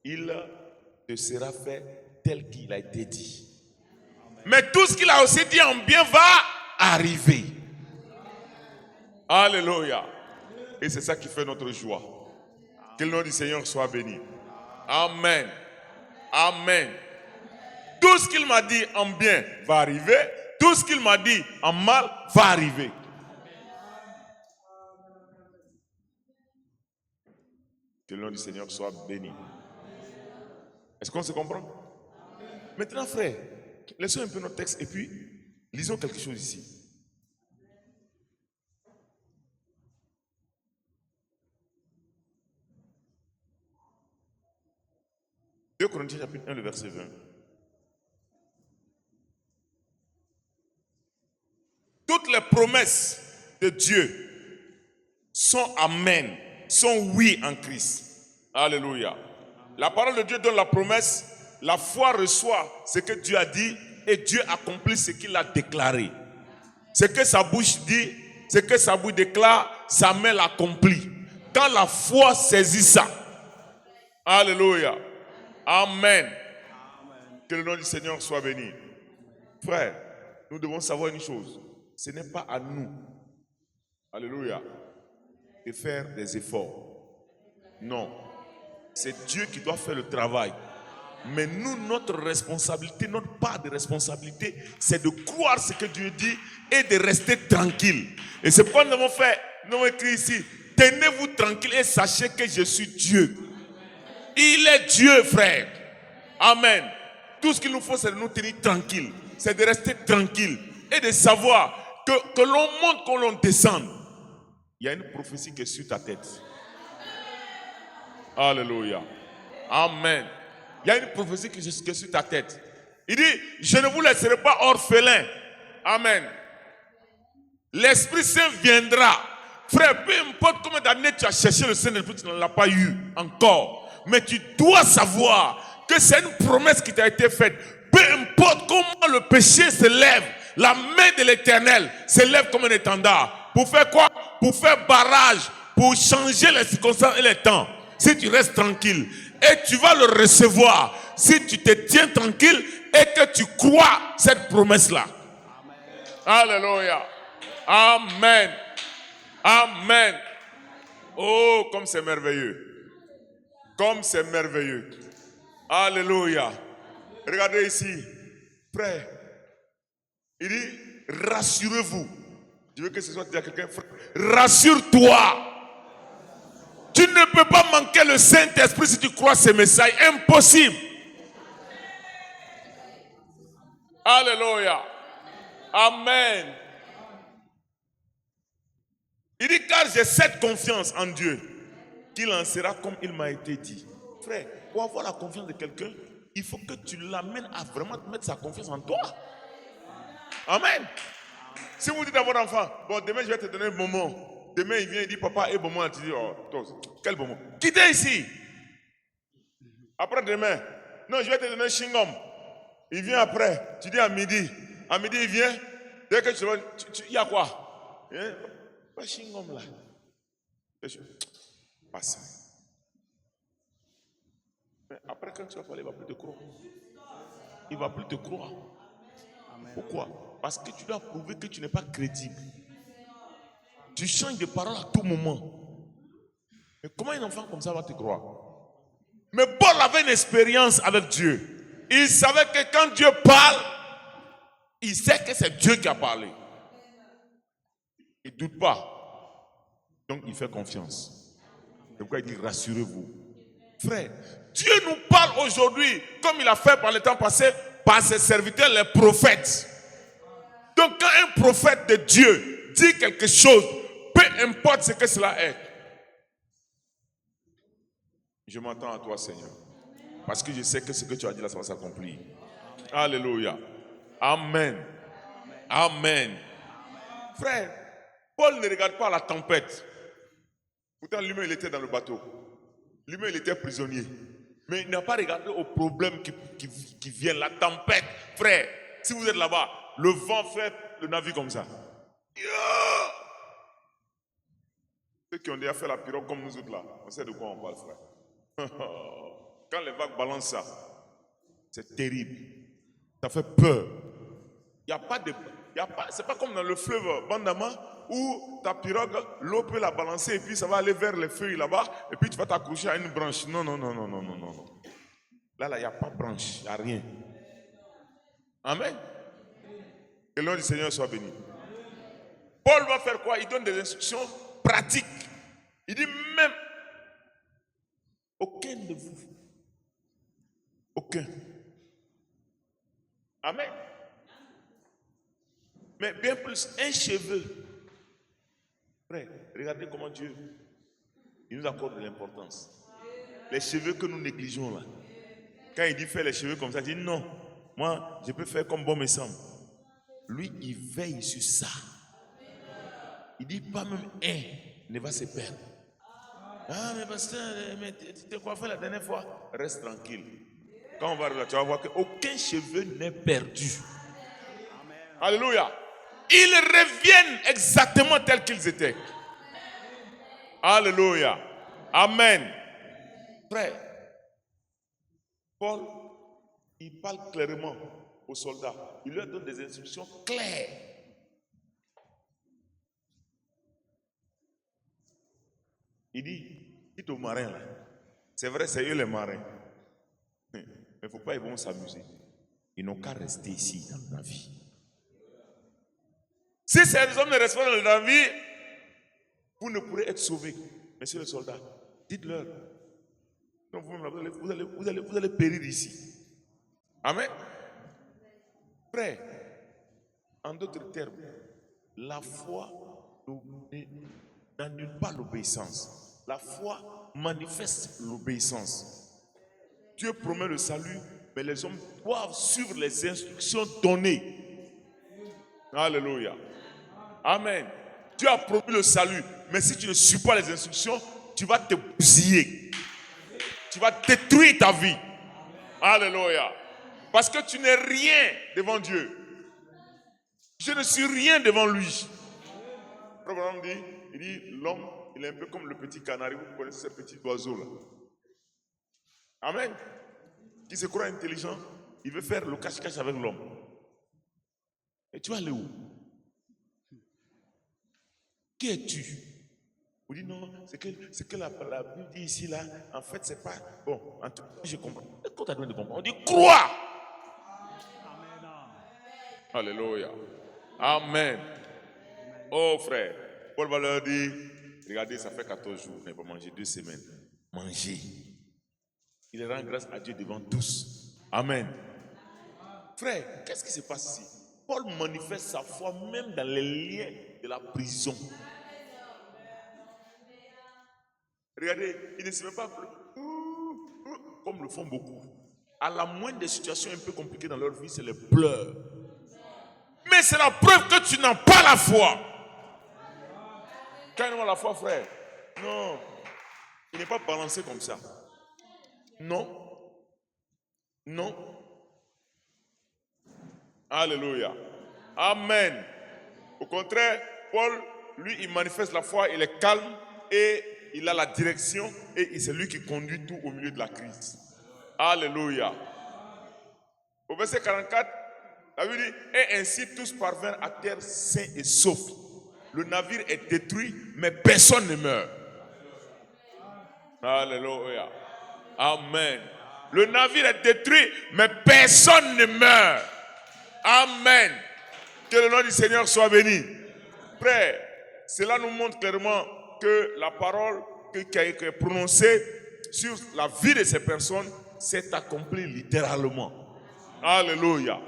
Il te sera fait tel qu'il a été dit. Mais tout ce qu'il a aussi dit en bien va arriver. Alléluia. Et c'est ça qui fait notre joie. Que le nom du Seigneur soit béni. Amen. Amen. Tout ce qu'il m'a dit en bien va arriver. Tout ce qu'il m'a dit en mal va arriver. Que le nom du Seigneur soit béni. Est-ce qu'on se comprend? Maintenant, frère, laissons un peu notre texte et puis lisons quelque chose ici. Deux Corinthiens chapitre 1, le verset 20. Toutes les promesses de Dieu sont amen, sont oui en Christ. Alléluia. La parole de Dieu donne la promesse, la foi reçoit ce que Dieu a dit et Dieu accomplit ce qu'il a déclaré. Ce que sa bouche dit, ce que sa bouche déclare, sa main l'accomplit. Quand la foi saisit ça, alléluia, amen. Que le nom du Seigneur soit béni. Frère, nous devons savoir une chose. Ce n'est pas à nous, alléluia, de faire des efforts. Non. C'est Dieu qui doit faire le travail. Mais nous, notre responsabilité, notre part de responsabilité, c'est de croire ce que Dieu dit et de rester tranquille. Et c'est pourquoi nous avons écrit ici, tenez-vous tranquille et sachez que je suis Dieu. Il est Dieu, frère. Amen. Tout ce qu'il nous faut, c'est de nous tenir tranquille. C'est de rester tranquille et de savoir que l'on monte, que l'on descende. Il y a une prophétie qui est sur ta tête. Alléluia. Amen. Il y a une prophétie qui est sur ta tête. Il dit, je ne vous laisserai pas orphelin. Amen. L'Esprit Saint viendra. Frère, peu importe combien d'années tu as cherché le Saint-Esprit, tu ne l'as pas eu encore. Mais tu dois savoir que c'est une promesse qui t'a été faite. Peu importe comment le péché se lève, la main de l'Éternel se lève comme un étendard. Pour faire quoi? Pour faire barrage, pour changer les circonstances et les temps. Si tu restes tranquille, et tu vas le recevoir, si tu te tiens tranquille et que tu crois cette promesse-là. Alléluia. Amen. Amen. Oh, comme c'est merveilleux. Comme c'est merveilleux. Alléluia. Regardez ici. Frère. Il dit, rassurez-vous. Je veux que ce soit dit à quelqu'un, frère. Rassure-toi. Tu ne peux pas manquer le Saint-Esprit si tu crois ces messages. Impossible. Alléluia. Amen. Il dit, car j'ai cette confiance en Dieu, qu'il en sera comme il m'a été dit. Frère, pour avoir la confiance de quelqu'un, il faut que tu l'amènes à vraiment mettre sa confiance en toi. Amen. Si vous dites à votre enfant, bon, demain je vais te donner un moment. Demain, il vient et dit, papa, et bon moment. Tu dis, oh, quel bon moment. Quittez ici. Après demain, non, je vais te donner un chewing-gum. Il vient après. Tu dis à midi. À midi, il vient. Dès que tu vois, il y a quoi? Pas chewing-gum là. Pas ça. Mais après, quand tu vas parler, il ne va plus te croire. Il ne va plus te croire. Pourquoi? Parce que tu dois prouver que tu n'es pas crédible. Tu changes de parole à tout moment. Mais comment un enfant comme ça va te croire? Mais Paul avait une expérience avec Dieu. Il savait que quand Dieu parle, il sait que c'est Dieu qui a parlé. Il ne doute pas. Donc il fait confiance. C'est pourquoi il dit rassurez-vous. Frère, Dieu nous parle aujourd'hui, comme il a fait par le temps passé, par ses serviteurs, les prophètes. Donc quand un prophète de Dieu dit quelque chose, peu importe ce que cela est, je m'attends à toi, Seigneur. Parce que je sais que ce que tu as dit là, ça va s'accomplir. Alléluia. Amen. Amen. Frère, Paul ne regarde pas la tempête. Pourtant, l'humain, il était dans le bateau. L'humain, il était prisonnier. Mais il n'a pas regardé au problème qui vient, la tempête. Frère, si vous êtes là-bas, le vent fait le navire comme ça. Ceux qui ont déjà fait la pirogue comme nous autres là, on sait de quoi on parle, frère. Quand les vagues balancent ça, c'est terrible. Ça fait peur. Il n'y a pas de... c'est pas comme dans le fleuve Bandama où ta pirogue, l'eau peut la balancer et puis ça va aller vers les feuilles là-bas et puis tu vas t'accrocher à une branche. Non. Là, il n'y a pas de branche, il n'y a rien. Amen. Que le nom du Seigneur soit béni. Paul va faire quoi? Il donne des instructions pratiques. Il dit même, aucun de vous, aucun. Amen. Mais bien plus, un cheveu. Frère, regardez comment Dieu, il nous accorde de l'importance. Les cheveux que nous négligeons là. Quand il dit faire les cheveux comme ça, il dit non, moi je peux faire comme bon me semble. Lui, il veille sur ça. Il dit pas même un ne va se perdre. Ah, mais pasteur, mais tu t'es coiffé la dernière fois? Reste tranquille. Quand on va arriver là, tu vas voir qu'aucun cheveu n'est perdu. Amen. Alléluia. Ils reviennent exactement tels qu'ils étaient. Alléluia. Amen. Frère, Paul, il parle clairement aux soldats. Il leur donne des instructions claires. Il dit, dites aux marins là, c'est vrai, c'est eux les marins. Mais il ne faut pas, ils vont s'amuser. Ils n'ont qu'à rester ici dans la vie. Si ces hommes ne restent pas dans la vie, vous ne pourrez être sauvés. Messieurs les soldats, dites-leur. Vous allez périr ici. Amen. Frère, en d'autres termes, la foi n'annule pas l'obéissance. La foi manifeste l'obéissance. Dieu promet le salut, mais les hommes doivent suivre les instructions données. Alléluia. Amen. Dieu a promis le salut, mais si tu ne suis pas les instructions, tu vas te bousiller. Tu vas détruire ta vie. Alléluia. Parce que tu n'es rien devant Dieu. Je ne suis rien devant lui. Il dit, l'homme, il est un peu comme le petit canari. Vous connaissez ces petits oiseaux là. Amen. Qui se croit intelligent, il veut faire le cache-cache avec l'homme. Et tu vas aller où? Qui es-tu? Vous dites non, c'est que la Bible dit ici là, en fait c'est pas bon. En tout cas, je comprends. Quand tu as besoin de comprendre, on dit crois. Amen. Alléluia. Amen. Oh frère, Paul va leur dire, regardez, ça fait 14 jours, mais pas manger 2 semaines. Mangez. Il rend grâce à Dieu devant tous. Amen. Frère, qu'est-ce qui se passe ici? Paul manifeste sa foi même dans les liens de la prison. Regardez, il ne se met pas comme le font beaucoup. À la moindre des situations un peu compliquées dans leur vie, c'est les pleurs. Mais c'est la preuve que tu n'as pas la foi. Quand on a la foi, frère, non, il n'est pas balancé comme ça. Non. Non. Alléluia. Amen. Au contraire, Paul, lui, il manifeste la foi, il est calme et il a la direction et c'est lui qui conduit tout au milieu de la crise. Alléluia. Au verset 44, la Bible dit, et ainsi tous parvinrent à terre sains et saufs. Le navire est détruit, mais personne ne meurt. Alléluia. Amen. Le navire est détruit, mais personne ne meurt. Amen. Que le nom du Seigneur soit béni. Frère, cela nous montre clairement que la parole qui a été prononcée sur la vie de ces personnes s'est accomplie littéralement. Alléluia.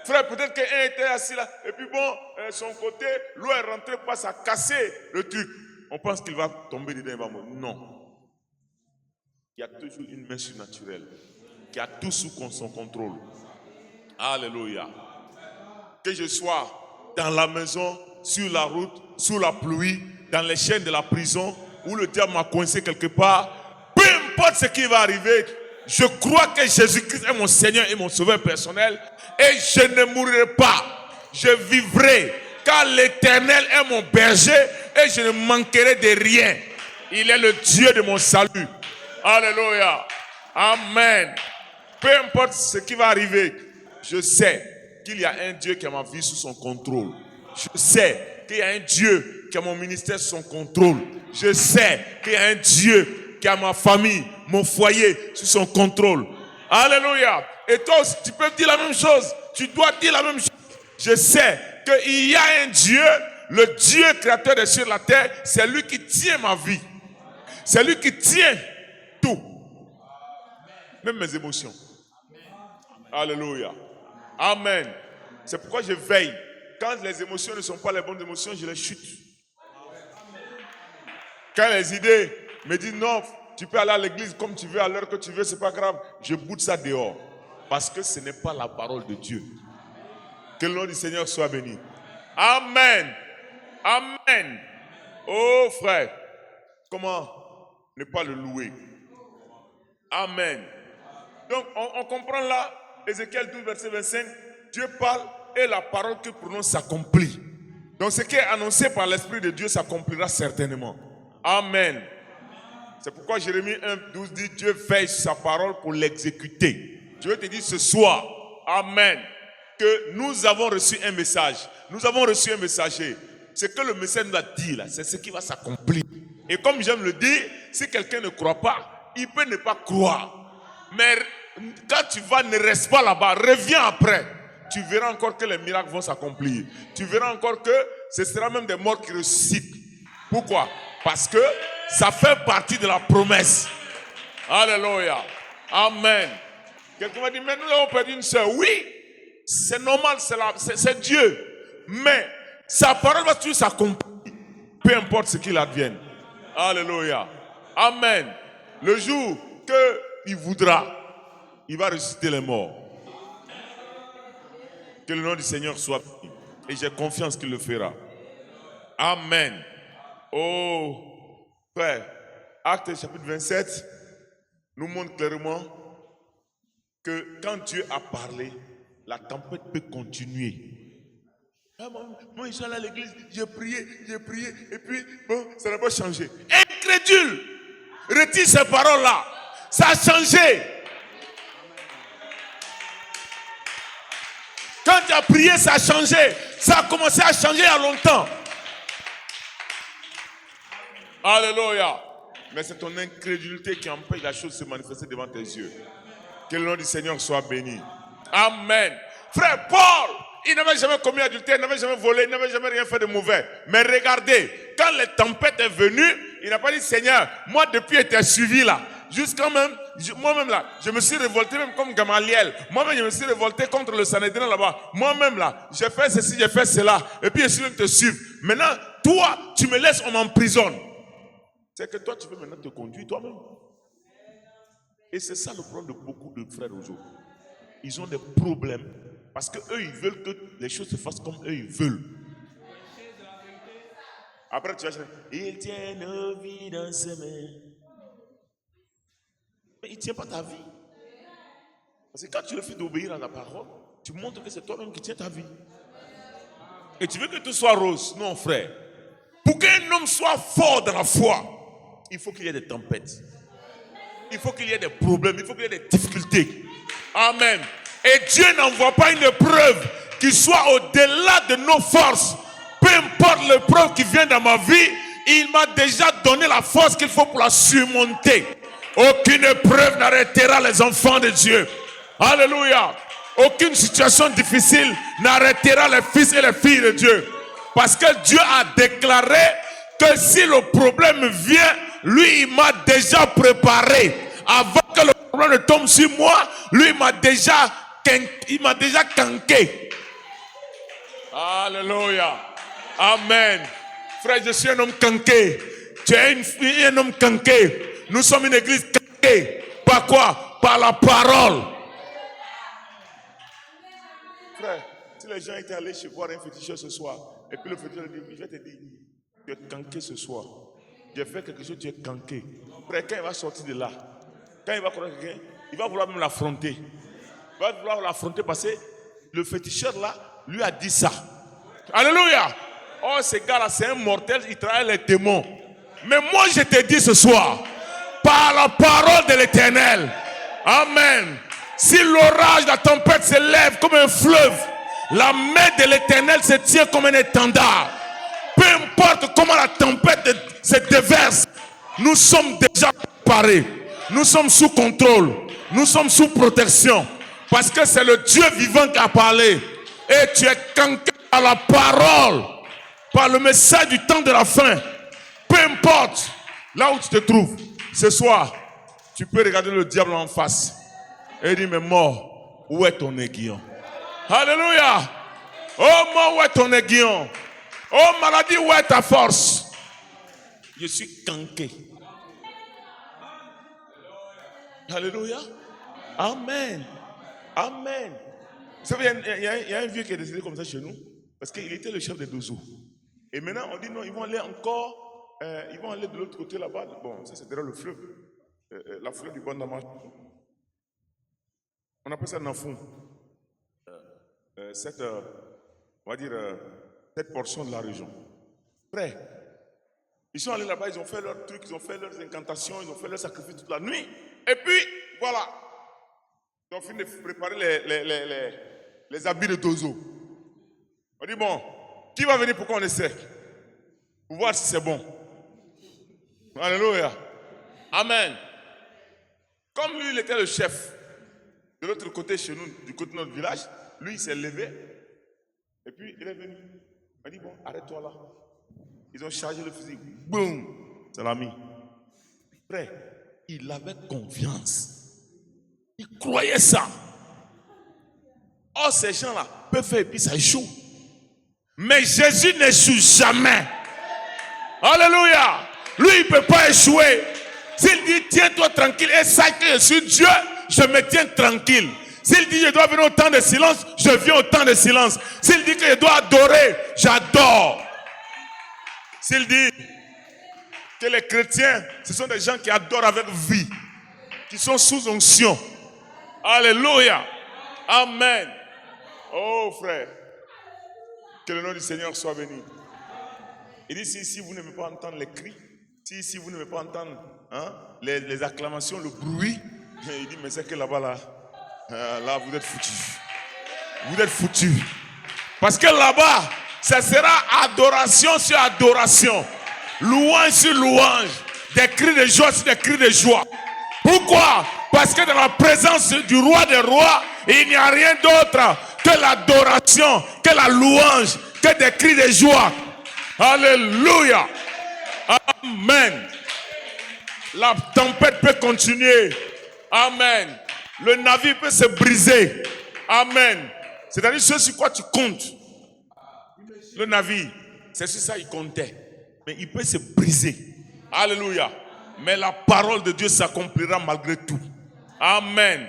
Frère, peut-être qu'un était assis là, et puis bon, son côté, l'eau est rentrée, passe à casser le truc. On pense qu'il va tomber dedans, il va mourir. Non. Il y a toujours une main surnaturelle qui a tout sous son contrôle. Alléluia. Que je sois dans la maison, sur la route, sous la pluie, dans les chaînes de la prison, ou le diable m'a coincé quelque part, peu importe ce qui va arriver, je crois que Jésus-Christ est mon Seigneur et mon Sauveur personnel et je ne mourrai pas. Je vivrai car l'Éternel est mon berger et je ne manquerai de rien. Il est le Dieu de mon salut. Alléluia. Amen. Peu importe ce qui va arriver, je sais qu'il y a un Dieu qui a ma vie sous son contrôle. Je sais qu'il y a un Dieu qui a mon ministère sous son contrôle. Je sais qu'il y a un Dieu qui a ma famille, mon foyer sous son contrôle. Alléluia. Et toi aussi, tu peux dire la même chose. Tu dois dire la même chose. Je sais qu'il y a un Dieu, le Dieu créateur des cieux et de la terre, c'est lui qui tient ma vie. C'est lui qui tient tout. Même mes émotions. Alléluia. Amen. C'est pourquoi je veille. Quand les émotions ne sont pas les bonnes émotions, je les chute. Quand les idées me disent non, tu peux aller à l'église comme tu veux, à l'heure que tu veux, c'est pas grave, je boude ça dehors. Parce que ce n'est pas la parole de Dieu. Que le nom du Seigneur soit béni. Amen. Amen. Oh frère, comment ne pas le louer? Amen. Donc on comprend là, Ézéchiel 12, verset 25, Dieu parle et la parole qu'il prononce s'accomplit. Donc ce qui est annoncé par l'Esprit de Dieu s'accomplira certainement. Amen. C'est pourquoi Jérémie 1, 12 dit, Dieu veille sur sa parole pour l'exécuter. Je veux te dire ce soir, Amen, que nous avons reçu un message. Nous avons reçu un messager. Ce que le message nous a dit là, c'est ce qui va s'accomplir. Et comme j'aime le dire, si quelqu'un ne croit pas, il peut ne pas croire. Mais quand tu vas, ne reste pas là-bas, reviens après. Tu verras encore que les miracles vont s'accomplir. Tu verras encore que ce sera même des morts qui ressuscitent. Pourquoi? Parce que ça fait partie de la promesse. Alléluia. Amen. Quelqu'un m'a dit, mais nous avons perdu une sœur. Oui, c'est normal, c'est Dieu. Mais sa parole va toujours s'accomplir. Peu importe ce qu'il advienne. Alléluia. Amen. Le jour qu'il voudra, il va ressusciter les morts. Que le nom du Seigneur soit béni. Et j'ai confiance qu'il le fera. Amen. Oh, frère, Actes chapitre 27 nous montre clairement que quand Dieu a parlé, la tempête peut continuer. Ah, moi, je suis allé à l'église, j'ai prié, et puis, bon, ça n'a pas changé. Incrédule, retire ces paroles-là. Ça a changé. Quand tu as prié, ça a changé. Ça a commencé à changer il y a longtemps. Alléluia. Mais c'est ton incrédulité qui empêche la chose de se manifester devant tes yeux. Que le nom du Seigneur soit béni. Amen. Frère Paul, il n'avait jamais commis adultère, il n'avait jamais volé, il n'avait jamais rien fait de mauvais. Mais regardez, quand les tempêtes est venue, il n'a pas dit, Seigneur, moi depuis j'étais suivi là. Jusqu'à même, moi-même là, je me suis révolté même comme Gamaliel. Moi-même, je me suis révolté contre le Sanhédrin là-bas. Moi-même là, j'ai fait ceci, j'ai fait cela. Et puis je suis venu te suivre. Maintenant, toi, tu me laisses, on m'emprisonne. C'est que toi, tu veux maintenant te conduire toi-même. Et c'est ça le problème de beaucoup de frères aujourd'hui. Ils ont des problèmes parce qu'eux, ils veulent que les choses se fassent comme eux, ils veulent. Après, tu vas chanter. Il tient nos vies dans ses mains. Mais il ne tient pas ta vie. Parce que quand tu refuses d'obéir à la parole, tu montres que c'est toi-même qui tiens ta vie. Et tu veux que tout soit rose. Non, frère. Pour qu'un homme soit fort dans la foi, il faut qu'il y ait des tempêtes. Il faut qu'il y ait des problèmes. Il faut qu'il y ait des difficultés. Amen. Et Dieu n'envoie pas une épreuve qui soit au-delà de nos forces. Peu importe l'épreuve qui vient dans ma vie, il m'a déjà donné la force qu'il faut pour la surmonter. Aucune épreuve n'arrêtera les enfants de Dieu. Alléluia. Aucune situation difficile n'arrêtera les fils et les filles de Dieu. Parce que Dieu a déclaré que si le problème vient, lui, il m'a déjà préparé. Avant que le problème ne tombe sur moi, lui, il m'a déjà canqué. Alléluia. Amen. Frère, je suis un homme canqué. Tu es un homme canqué. Nous sommes une église canquée. Par quoi? Par la parole. Frère, si les gens étaient allés chez voir un féticheur ce soir, et puis le féticheur dit, je vais te dire, tu es canqué ce soir. j'ai fait quelque chose, tu es canqué. Frère, quand il va sortir de là, quand il va connaître quelqu'un, il va vouloir même l'affronter. Il va vouloir l'affronter parce que le féticheur là, lui a dit ça. Alléluia. Oh, ce gars-là, c'est un mortel, il travaille les démons. Mais moi, je te dis ce soir, par la parole de l'Éternel, amen. Si l'orage, la tempête se lève comme un fleuve, la main de l'Éternel se tient comme un étendard. Peu importe comment la tempête se déverse, nous sommes déjà préparés. Nous sommes sous contrôle. Nous sommes sous protection. Parce que c'est le Dieu vivant qui a parlé. Et tu es canqué par la parole, par le message du temps de la fin. Peu importe là où tu te trouves, ce soir, tu peux regarder le diable en face et dire, mais mort, où est ton aiguillon? Alléluia. Oh mort, où est ton aiguillon? Oh maladie, où est ta force? Je suis canqué. Alléluia. Amen. Amen. Vous savez, il y a un vieux qui est décédé comme ça chez nous, parce qu'il était le chef des Dozo. Et maintenant, on dit non, ils vont aller encore, ils vont aller de l'autre côté là-bas. Bon, ça c'est derrière le fleuve, la fleuve du Bandama. On appelle ça Nafou. On va dire, cette portion de la région. Frère, ils sont allés là-bas, ils ont fait leurs trucs, ils ont fait leurs incantations, ils ont fait leurs sacrifices toute la nuit. Et puis, voilà. Ils ont fini de préparer les habits de Dozo. On dit, bon, qui va venir pour qu'on essaie? Pour voir si c'est bon. Alléluia. Amen. Comme lui, il était le chef. De l'autre côté, chez nous, du côté de notre village, lui, il s'est levé. Et puis, il est venu. On dit, bon, arrête-toi là. Ils ont chargé le fusil. Boum. Ça l'a mis. Frère, il avait confiance. Il croyait ça. Oh, ces gens-là peuvent faire et puis ça échoue. Mais Jésus n'échoue jamais. Alléluia. Lui, il ne peut pas échouer. S'il dit, tiens-toi tranquille et sache que je suis Dieu, je me tiens tranquille. S'il dit, je dois venir au temps de silence, je viens au temps de silence. S'il dit que je dois adorer, j'adore. S'il dit que les chrétiens, ce sont des gens qui adorent avec vie, qui sont sous onction. Alléluia. Amen. Oh frère, que le nom du Seigneur soit béni. Il dit, si ici vous n'aimez pas entendre les cris, si ici vous n'aimez pas entendre les acclamations, le bruit, il dit, mais c'est que là-bas, là vous êtes foutus. Vous êtes foutus. Parce que là-bas, ça sera adoration sur adoration, louange sur louange, des cris de joie sur des cris de joie. Pourquoi? Parce que dans la présence du roi des rois, il n'y a rien d'autre que l'adoration, que la louange, que des cris de joie. Alléluia. Amen. La tempête peut continuer. Amen. Le navire peut se briser. Amen. C'est-à-dire ce sur quoi tu comptes. Le navire, c'est sur ça il comptait. Mais il peut se briser. Alléluia. Mais la parole de Dieu s'accomplira malgré tout. Amen.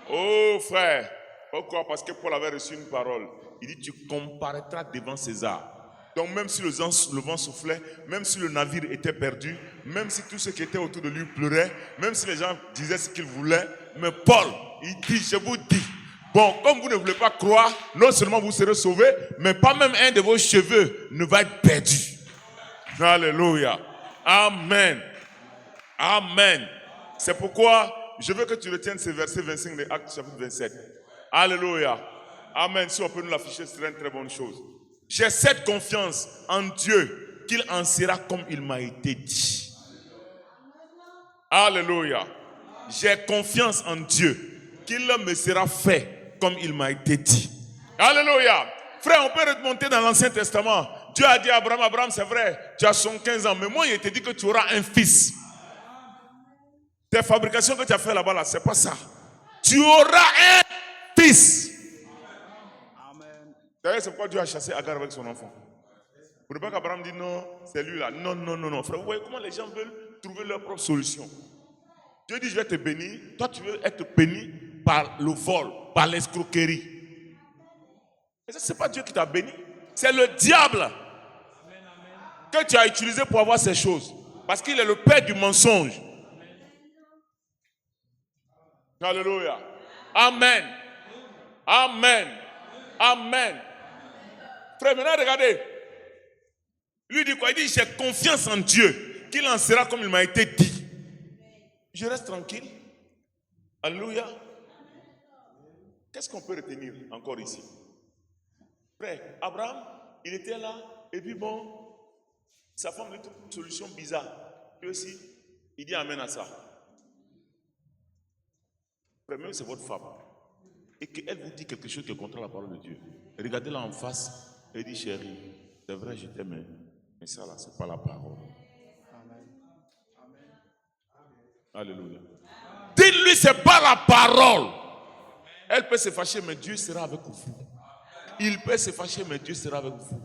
Oh frère. Pourquoi? Parce que Paul avait reçu une parole. Il dit, tu comparaîtras devant César. Donc même si le vent soufflait, même si le navire était perdu, même si tous ceux qui étaient autour de lui pleuraient, même si les gens disaient ce qu'ils voulaient, mais Paul, il dit, je vous dis, bon, comme vous ne voulez pas croire, non seulement vous serez sauvés, mais pas même un de vos cheveux ne va être perdu. Alléluia. Amen. Amen. C'est pourquoi je veux que tu retiennes ces versets 25 de Actes chapitre 27. Alléluia. Amen. Si on peut nous l'afficher, ce serait une très bonne chose. J'ai cette confiance en Dieu qu'il en sera comme il m'a été dit. Alléluia. J'ai confiance en Dieu qu'il me sera fait comme il m'a été dit. Alléluia. Frère, on peut remonter dans l'Ancien Testament. Dieu a dit à Abraham, Abraham, c'est vrai, tu as 115 ans, mais moi, il te dit que tu auras un fils. Tes fabrications que tu as fait là-bas, là, c'est pas ça. Tu auras un fils. D'ailleurs, c'est pourquoi Dieu a chassé Agar avec son enfant. Pour ne pas qu'Abraham dise non, c'est lui là. Non, non, non, non. Frère, vous voyez comment les gens veulent trouver leur propre solution. Dieu dit, je vais te bénir. Toi, tu veux être béni par le vol, par l'escroquerie. Et ça, c'est pas Dieu qui t'a béni. C'est le diable que tu as utilisé pour avoir ces choses. Parce qu'il est le père du mensonge. Alléluia. Amen. Amen. Amen. Frère, maintenant regardez. Lui dit quoi? Il dit, j'ai confiance en Dieu, qu'il en sera comme il m'a été dit. Je reste tranquille. Alléluia. Qu'est-ce qu'on peut retenir encore ici? Frère, Abraham, il était là, et puis bon, sa femme lui trouve une solution bizarre. Lui aussi, il dit amen à ça. Frère, même c'est votre femme, et qu'elle vous dit quelque chose qui est contre la parole de Dieu. Regardez-la en face et dit, chérie, c'est vrai, je t'aime, mais ça là, c'est pas la parole. Amen. Alléluia. Dites-lui, c'est pas la parole. Elle peut se fâcher, mais Dieu sera avec vous. Il peut se fâcher, mais Dieu sera avec vous.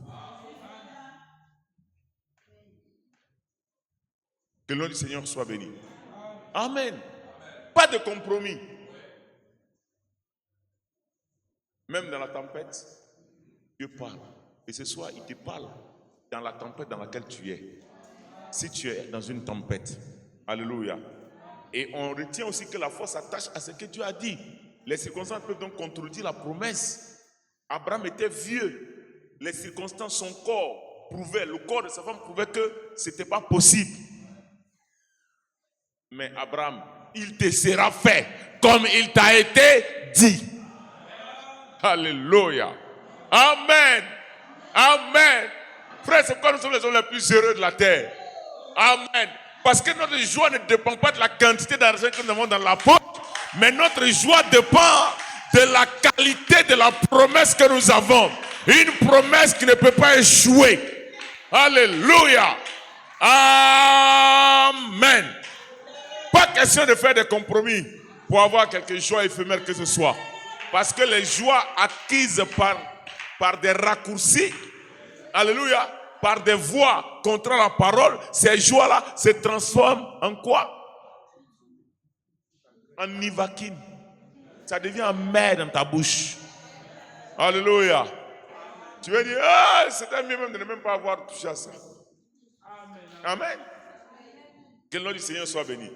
Que le nom du Seigneur soit béni. Amen. Pas de compromis. Même dans la tempête, Dieu parle. Et ce soir, il te parle dans la tempête dans laquelle tu es. Si tu es dans une tempête. Alléluia. Et on retient aussi que la foi s'attache à ce que Dieu a dit. Les circonstances peuvent donc contredire la promesse. Abraham était vieux. Les circonstances, son corps prouvait, le corps de sa femme prouvait que ce n'était pas possible. Mais Abraham, il te sera fait comme il t'a été dit. Alléluia. Amen. Amen. Frère, c'est pourquoi nous sommes les hommes les plus heureux de la terre. Amen. Parce que notre joie ne dépend pas de la quantité d'argent que nous avons dans la poche, mais notre joie dépend de la qualité de la promesse que nous avons. Une promesse qui ne peut pas échouer. Alléluia. Amen. Pas question de faire des compromis pour avoir quelque joie éphémère que ce soit. Parce que les joies acquises par des raccourcis, alléluia, par des voix contre la parole, ces joies-là se transforment en quoi? En nivaquine. Ça devient amer dans ta bouche. Alléluia. Tu vas dire, ah, c'était mieux même de ne même pas avoir touché à ça. Amen. Que le nom du Seigneur soit béni.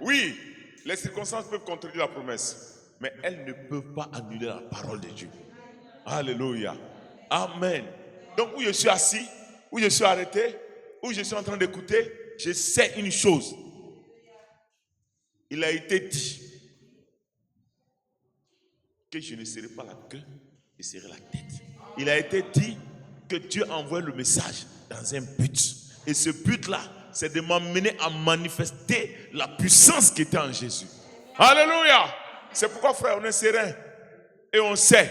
Oui, les circonstances peuvent contredire la promesse, mais elles ne peuvent pas annuler la parole de Dieu. Alléluia. Amen. Donc, où je suis assis, où je suis arrêté, où je suis en train d'écouter, je sais une chose. Il a été dit que je ne serai pas la queue, je serai la tête. Il a été dit que Dieu envoie le message dans un but. Et ce but-là, c'est de m'amener à manifester la puissance qui était en Jésus. Alléluia. C'est pourquoi, frère, on est serein. Et on sait.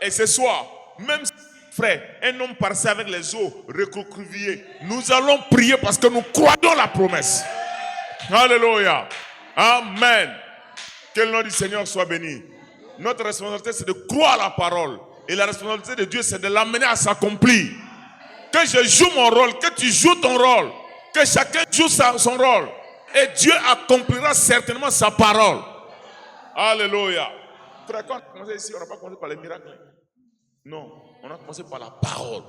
Et ce soir, même si, frère, un homme passait avec les os recroquevillés, nous allons prier parce que nous croyons la promesse. Alléluia. Amen. Que le nom du Seigneur soit béni. Notre responsabilité, c'est de croire la parole. Et la responsabilité de Dieu, c'est de l'amener à s'accomplir. Que je joue mon rôle, que tu joues ton rôle. Que chacun joue son rôle. Et Dieu accomplira certainement sa parole. Alléluia. Frère, quand on a commencé ici, on n'a pas commencé par les miracles. Non, on a commencé par la parole.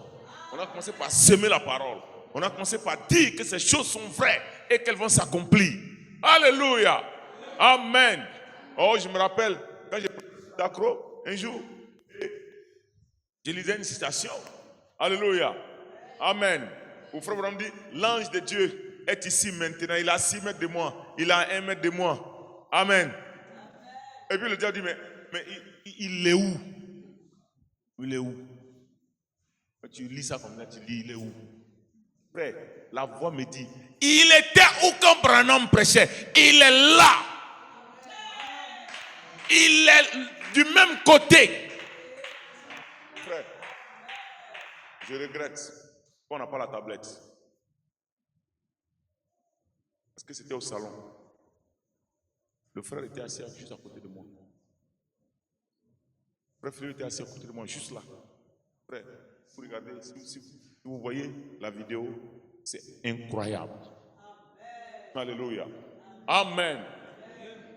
On a commencé par semer la parole. On a commencé par dire que ces choses sont vraies et qu'elles vont s'accomplir. Alléluia. Amen. Oh, je me rappelle, quand j'ai pris d'accro, un jour, je lisais une citation. Alléluia. Amen. Où frère Abraham dit, l'ange de Dieu est ici maintenant. Il a 6 mètres de moi. Il a 1 mètre de moi. Amen. Et puis le diable dit, mais il est où? Il est où? Tu lis ça comme là, tu lis, il est où? Frère, la voix me dit, il était où quand Branham prêchait? Il est là. Il est du même côté. Frère, je regrette qu'on n'a pas la tablette. Parce que c'était au salon. Le frère était assis juste à côté de moi. Le frère était assis à côté de moi, juste là. Frère, vous regardez, si vous voyez la vidéo, c'est incroyable. Alléluia. Amen.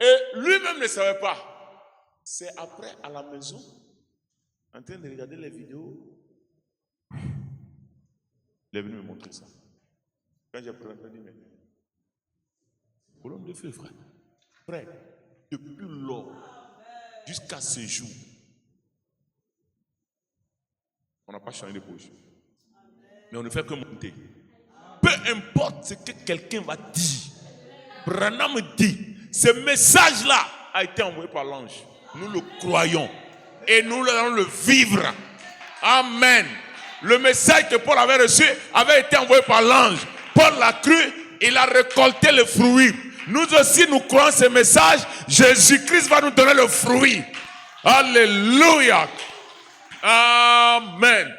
Et lui-même ne savait pas. C'est après, à la maison, en train de regarder les vidéos, il est venu me montrer ça. Quand j'ai présenté, je dis, mais pour l'homme de feu, frère. Frère, depuis lors jusqu'à ce jour, on n'a pas changé de position. Mais on ne fait que monter. Peu importe ce que quelqu'un va dire, Branham dit, ce message-là a été envoyé par l'ange. Nous le croyons et nous allons le vivre. Amen. Le message que Paul avait reçu avait été envoyé par l'ange. Paul l'a cru, il a récolté le fruit. Nous aussi, nous croyons ce message. Jésus-Christ va nous donner le fruit. Alléluia. Amen.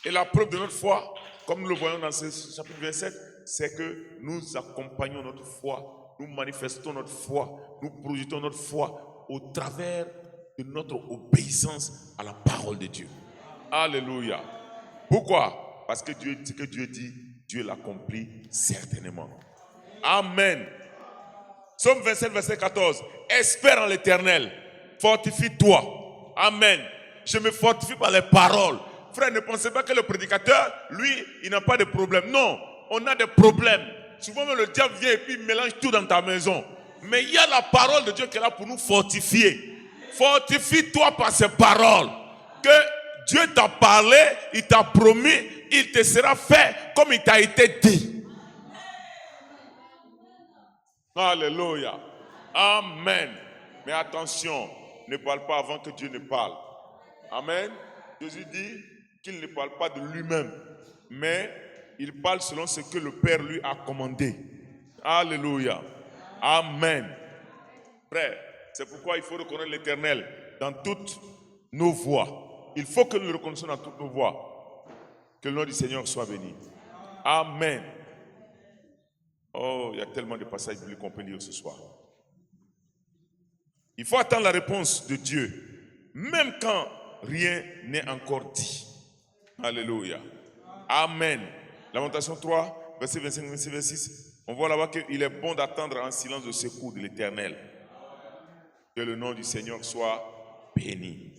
Et la preuve de notre foi, comme nous le voyons dans ce chapitre 27, c'est que nous accompagnons notre foi, nous manifestons notre foi, nous projetons notre foi au travers de notre obéissance à la parole de Dieu. Alléluia. Pourquoi? Parce que Dieu, ce que Dieu dit, Dieu l'accomplit certainement. Amen. Psaume 27, verset 14. Espère en l'Éternel, fortifie-toi. Amen. Je me fortifie par les paroles. Frère, ne pensez pas que le prédicateur, lui, il n'a pas de problème. Non, on a des problèmes. Souvent, même le diable vient et puis il mélange tout dans ta maison. Mais il y a la parole de Dieu qui est là pour nous fortifier. Fortifie-toi par ces paroles. Que Dieu t'a parlé, il t'a promis, il te sera fait comme il t'a été dit. Alléluia. Amen. Mais attention, ne parle pas avant que Dieu ne parle. Amen. Jésus dit qu'il ne parle pas de lui-même, mais il parle selon ce que le Père lui a commandé. Alléluia. Amen. Frère, c'est pourquoi il faut reconnaître l'Éternel dans toutes nos voies. Il faut que nous le reconnaissions dans toutes nos voies. Que le nom du Seigneur soit béni. Amen. Oh, il y a tellement de passages bibliques qu'on peut lire ce soir. Il faut attendre la réponse de Dieu, même quand rien n'est encore dit. Alléluia. Amen. Lamentation 3, verset 25, verset 26. On voit là-bas qu'il est bon d'attendre en silence le secours de l'Éternel. Que le nom du Seigneur soit béni.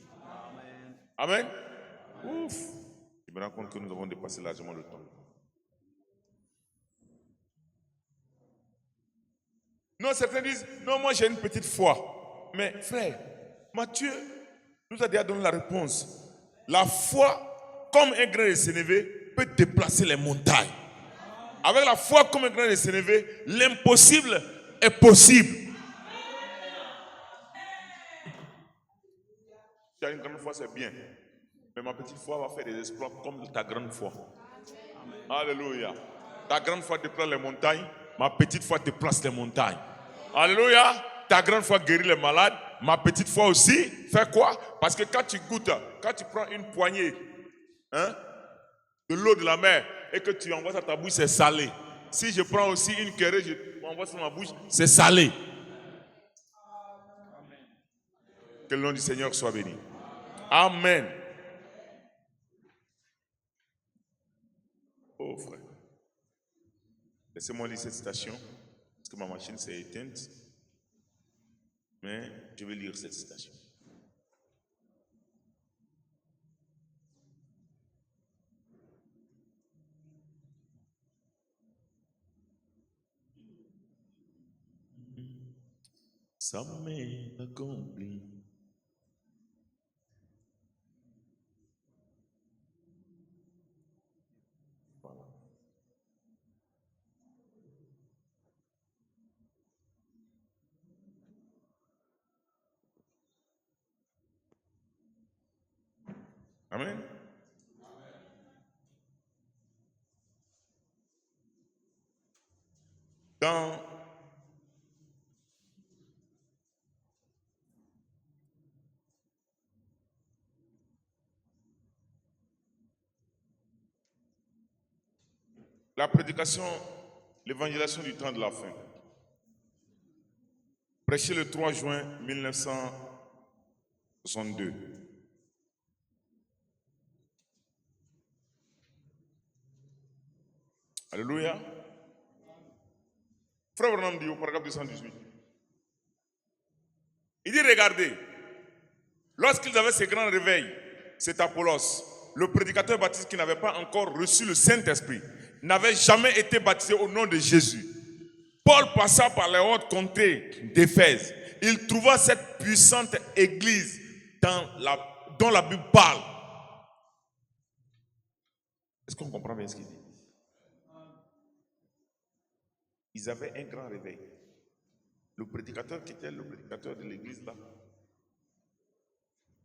Amen. Ouf. Je me rends compte que nous avons dépassé largement le temps. Non, certains disent, non, moi j'ai une petite foi. Mais frère, Matthieu nous a déjà donné la réponse. La foi, comme un grain de sénévé, peut déplacer les montagnes. Avec la foi comme un grain de sénévé, l'impossible est possible. Tu as une grande foi, c'est bien. Mais ma petite foi va faire des exploits comme ta grande foi. Alléluia. Ta grande foi déplace les montagnes, ma petite foi déplace les montagnes. Alléluia. Ta grande foi guérit les malades, ma petite foi aussi fait quoi? Parce que quand tu goûtes, quand tu prends une poignée de l'eau de la mer et que tu envoies dans ta bouche, c'est salé. Si je prends aussi une cuillerée, je envoie sur ma bouche, c'est salé. Que le nom du Seigneur soit béni. Amen. Oh frère, laissez-moi lire cette citation, parce que ma machine s'est éteinte. Mais je vais lire cette citation. Ça m'est accompli. Voilà. Amen. Dans la prédication, l'évangélisation du temps de la fin, prêché le 3 juin 1962. Alléluia. Frère Branham dit au paragraphe 218. Il dit, regardez, lorsqu'ils avaient ces grands réveils, c'est Apollos, le prédicateur baptiste qui n'avait pas encore reçu le Saint-Esprit, n'avaient jamais été baptisés au nom de Jésus. Paul passa par les hautes contrées d'Éphèse. Il trouva cette puissante église dont la Bible parle. Est-ce qu'on comprend bien ce qu'il dit? Ils avaient un grand réveil. Le prédicateur qui était le prédicateur de l'église là,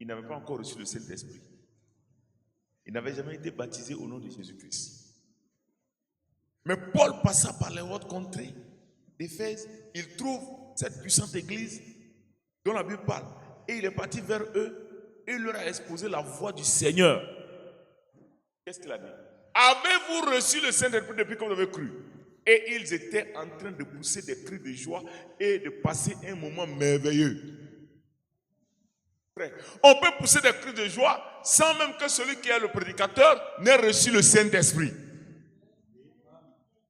il n'avait pas encore reçu le Saint-Esprit. Il n'avait jamais été baptisé au nom de Jésus-Christ. Mais Paul passa par les hautes contrées d'Éphèse. Il trouve cette puissante église dont la Bible parle. Et il est parti vers eux et il leur a exposé la voix du Seigneur. Qu'est-ce qu'il a dit? Avez-vous reçu le Saint-Esprit depuis que vous avez cru? Et ils étaient en train de pousser des cris de joie et de passer un moment merveilleux. On peut pousser des cris de joie sans même que celui qui est le prédicateur n'ait reçu le Saint-Esprit.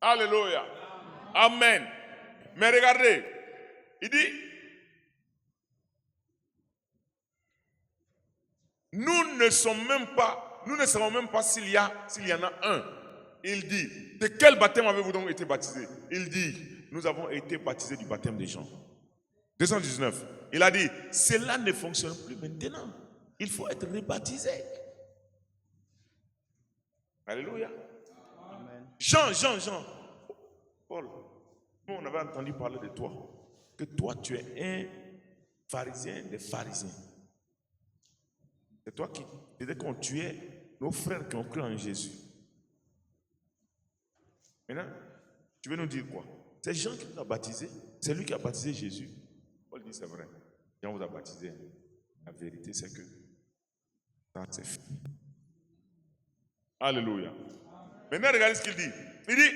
Alléluia. Amen. Mais regardez, il dit, nous ne savons même pas s'il y en a un. Il dit, de quel baptême avez-vous donc été baptisé? Il dit, nous avons été baptisés du baptême des gens. 219. Il a dit, cela ne fonctionne plus maintenant. Il faut être rebaptisé. Alléluia. Amen. Jean. Paul, nous on avait entendu parler de toi. Que toi tu es un pharisien des pharisiens. C'est toi qui, dès qu'on tuait nos frères qui ont cru en Jésus. Maintenant, tu veux nous dire quoi? C'est Jean qui nous a baptisés. C'est lui qui a baptisé Jésus. Paul dit c'est vrai. Jean vous a baptisé. La vérité c'est que ça c'est fini. Alléluia. Maintenant regardez ce qu'il dit. Il dit,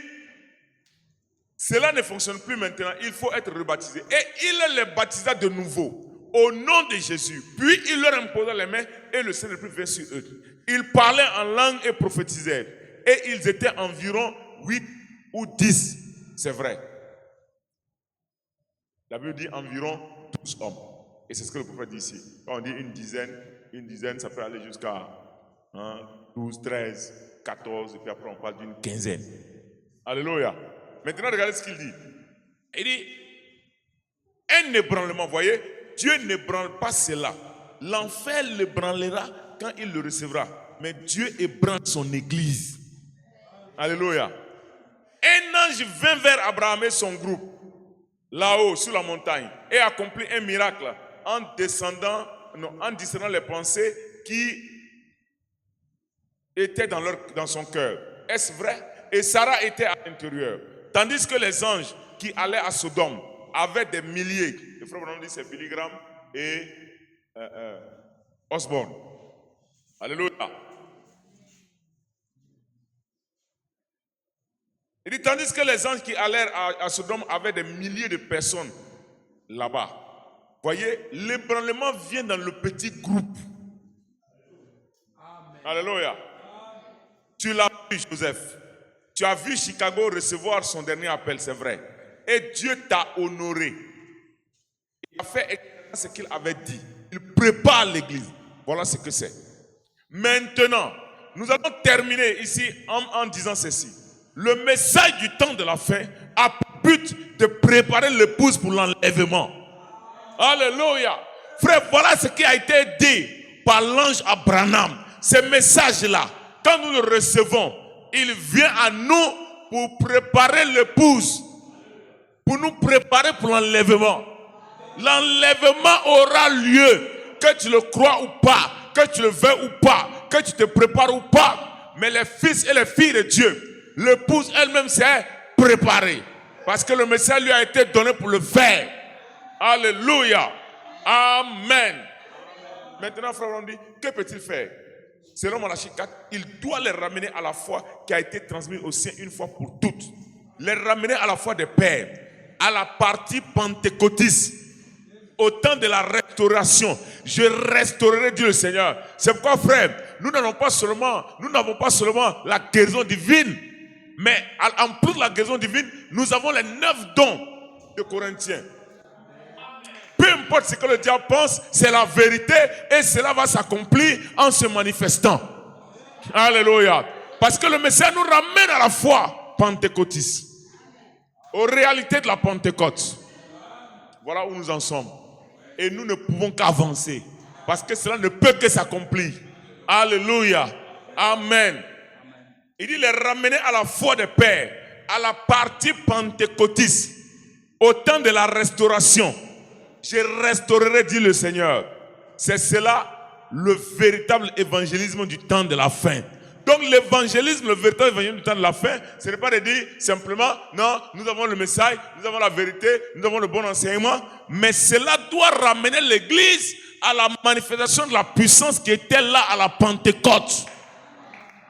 cela ne fonctionne plus maintenant. Il faut être rebaptisé. Et il les baptisa de nouveau au nom de Jésus. Puis il leur imposa les mains et le Saint-Esprit vint sur eux. Ils parlaient en langue et prophétisaient. Et ils étaient environ 8 ou 10. C'est vrai. La Bible dit environ 12 hommes. Et c'est ce que le prophète dit ici. Quand on dit une dizaine, ça peut aller jusqu'à 12, 13, 14, et puis après on parle d'une quinzaine. Alléluia. Maintenant, regardez ce qu'il dit. Il dit, un ébranlement, voyez, Dieu n'ébranle pas cela. L'enfer l'ébranlera quand il le recevra. Mais Dieu ébranle son église. Alléluia. Un ange vint vers Abraham et son groupe, là-haut, sur la montagne, et accomplit un miracle en discernant les pensées qui étaient dans son cœur. Est-ce vrai? Et Sarah était à l'intérieur. Tandis que les anges qui allaient à Sodome avaient des milliers. Le frère Branham dit c'est Billy Graham et Osborne. Alléluia. Il dit, tandis que les anges qui allèrent à Sodome avaient des milliers de personnes là-bas. Voyez, l'ébranlement vient dans le petit groupe. Amen. Alléluia. Tu l'as vu, Joseph. Tu as vu Chicago recevoir son dernier appel, c'est vrai. Et Dieu t'a honoré. Il a fait exactement ce qu'il avait dit. Il prépare l'église. Voilà ce que c'est. Maintenant, nous allons terminer ici en disant ceci. Le message du temps de la fin a pour but de préparer l'épouse pour l'enlèvement. Alléluia. Frère, voilà ce qui a été dit par l'ange Abraham. Ce message-là, quand nous le recevons, il vient à nous pour préparer l'épouse, pour nous préparer pour l'enlèvement. L'enlèvement aura lieu, que tu le crois ou pas, que tu le veux ou pas, que tu te prépares ou pas. Mais les fils et les filles de Dieu, l'épouse elle-même s'est préparée. Parce que le message lui a été donné pour le faire. Alléluia. Amen. Maintenant, frère, on dit, que peut-il faire? Selon Malachie 4, il doit les ramener à la foi qui a été transmise aux siens une fois pour toutes. Les ramener à la foi des pères, à la partie pentecôtiste, au temps de la restauration. Je restaurerai, Dieu le Seigneur. C'est pourquoi, frère, nous n'avons pas seulement la guérison divine, mais en plus de la guérison divine, nous avons les 9 dons de Corinthiens. Peu importe ce que le diable pense, c'est la vérité et cela va s'accomplir en se manifestant. Alléluia. Parce que le Messie nous ramène à la foi. pentecôtisme, aux réalités de la Pentecôte. Voilà où nous en sommes. Et nous ne pouvons qu'avancer. Parce que cela ne peut que s'accomplir. Alléluia. Amen. Il dit les ramener à la foi des pères, à la partie pentecôtiste, au temps de la restauration. Je restaurerai, dit le Seigneur. C'est cela le véritable évangélisme du temps de la fin. Donc l'évangélisme, le véritable évangélisme du temps de la fin, ce n'est pas de dire simplement, non, nous avons le message, nous avons la vérité, nous avons le bon enseignement, mais cela doit ramener l'Église à la manifestation de la puissance qui était là à la Pentecôte.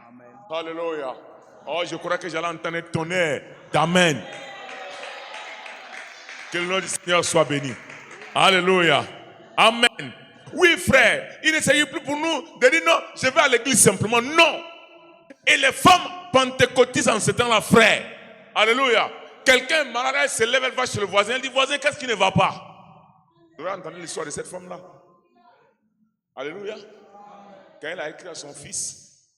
Amen. Alléluia. Oh, je crois que j'allais entendre un tonnerre d'Amen. Que le nom du Seigneur soit béni. Alléluia. Amen. Oui, frère, il ne s'agit plus pour nous de dire non, je vais à l'église simplement. Non. Et les femmes pentecôtistes en ce temps-là, frère. Alléluia. Quelqu'un est malade, elle se lève, elle va chez le voisin. Elle dit, voisin, qu'est-ce qui ne va pas? Vous avez entendu l'histoire de cette femme-là? Alléluia. Quand elle a écrit à son fils,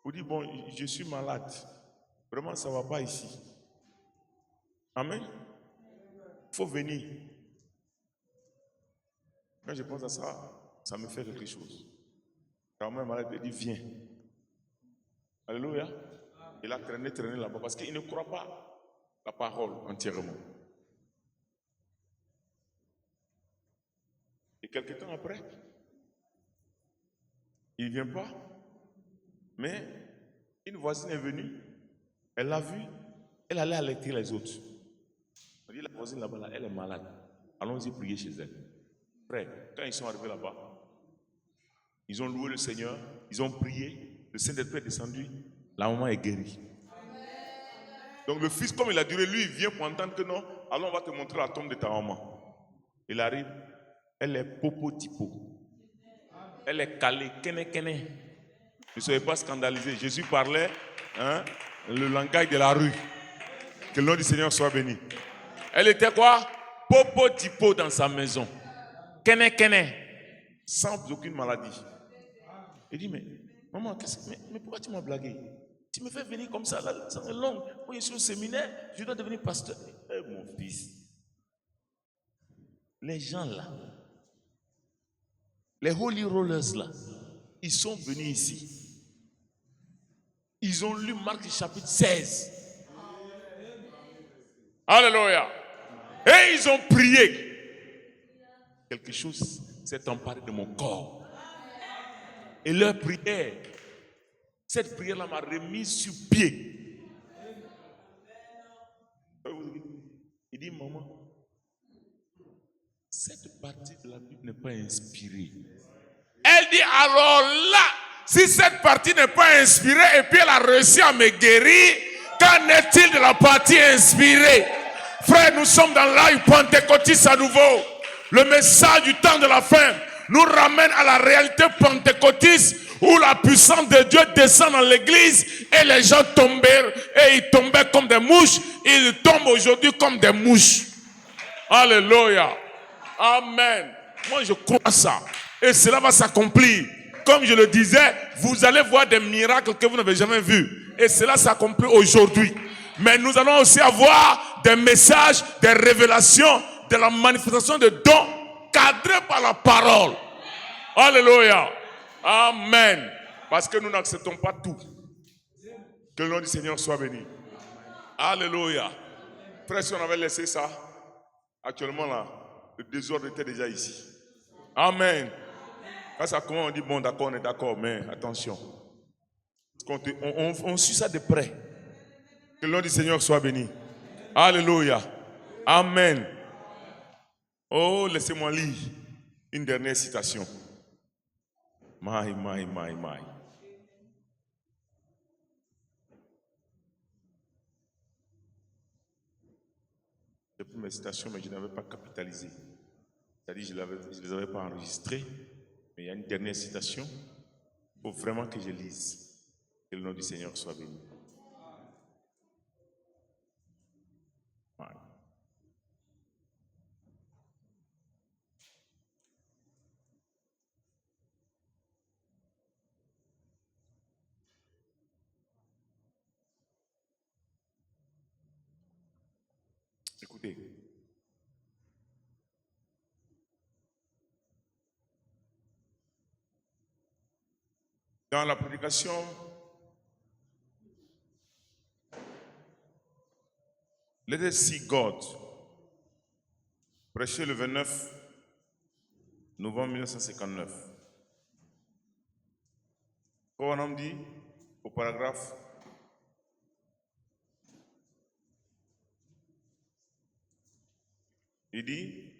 vous dit, bon, je suis malade. Vraiment, ça ne va pas ici. Amen. Il faut venir. Quand je pense à ça, ça me fait quelque chose. Quand même malade, il dit, viens. Alléluia. Il a traîné là-bas parce qu'il ne croit pas la parole entièrement. Et quelque temps après, il ne vient pas, mais une voisine est venue, elle l'a vu, elle allait alerter les autres. On dit, la voisine là-bas, là, elle est malade. Allons-y prier chez elle. Frère, quand ils sont arrivés là-bas, ils ont loué le Seigneur, ils ont prié, le Saint-Esprit est descendu, la maman est guérie. Donc le fils, comme il a duré, lui, il vient pour entendre que non, allons, on va te montrer la tombe de ta maman. Il arrive, elle est popo-tipo. Elle est calée, kene. Ne soyez pas scandalisés. Jésus parlait le langage de la rue. Que le nom du Seigneur soit béni. Elle était quoi? Popo-tipo dans sa maison. Kene. Sans aucune maladie. Il dit, mais maman, mais pourquoi tu m'as blagué? Tu me fais venir comme ça, là, ça est long. Moi, je suis au séminaire, je dois devenir pasteur. Eh, mon fils, les gens là, les holy rollers là, ils sont venus ici. Ils ont lu Marc chapitre 16. Alléluia. Et ils ont prié. Quelque chose s'est emparé de mon corps. Et leur prière, cette prière-là m'a remis sur pied. Il dit, maman, cette partie de la Bible n'est pas inspirée. Elle dit, alors là, si cette partie n'est pas inspirée et puis elle a réussi à me guérir, qu'en est-il de la partie inspirée? Frère, nous sommes dans l'âge pentecôtiste à nouveau. Le message du temps de la fin nous ramène à la réalité pentecôtiste où la puissance de Dieu descend dans l'église et les gens tombaient et ils tombaient comme des mouches. Ils tombent aujourd'hui comme des mouches. Alléluia. Amen. Moi je crois ça. Et cela va s'accomplir. Comme je le disais, vous allez voir des miracles que vous n'avez jamais vus. Et cela s'accomplit aujourd'hui. Mais nous allons aussi avoir des messages, des révélations, de la manifestation de dons cadrés par la parole. Alléluia. Amen. Parce que nous n'acceptons pas tout. Que le nom du Seigneur soit béni. Alléluia. Frère, si on avait laissé ça, actuellement là, le désordre était déjà ici. Amen. Quand ça commence, on dit bon, d'accord, on est d'accord, mais attention. On suit ça de près. Que le nom du Seigneur soit béni. Alléluia. Amen. Oh, laissez-moi lire une dernière citation. My. J'ai pris mes citations, mais je n'avais pas capitalisé. C'est-à-dire, je ne les avais pas enregistrées. Mais il y a une dernière citation. Il faut vraiment que je lise. Que le nom du Seigneur soit béni. Écoutez. Dans la prédication, Let us see God, prêché le 29 novembre 1959. Quoi on dit au paragraphe ? Il dit,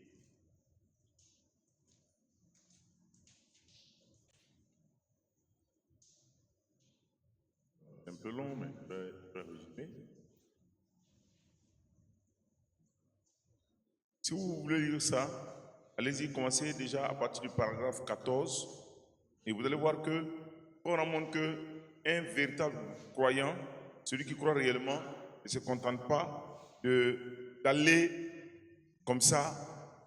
c'est un peu long, mais je vais résumer. Si vous voulez lire ça, allez-y, commencez déjà à partir du paragraphe 14 et vous allez voir que on montre qu'un véritable croyant, celui qui croit réellement, ne se contente pas d'aller comme ça,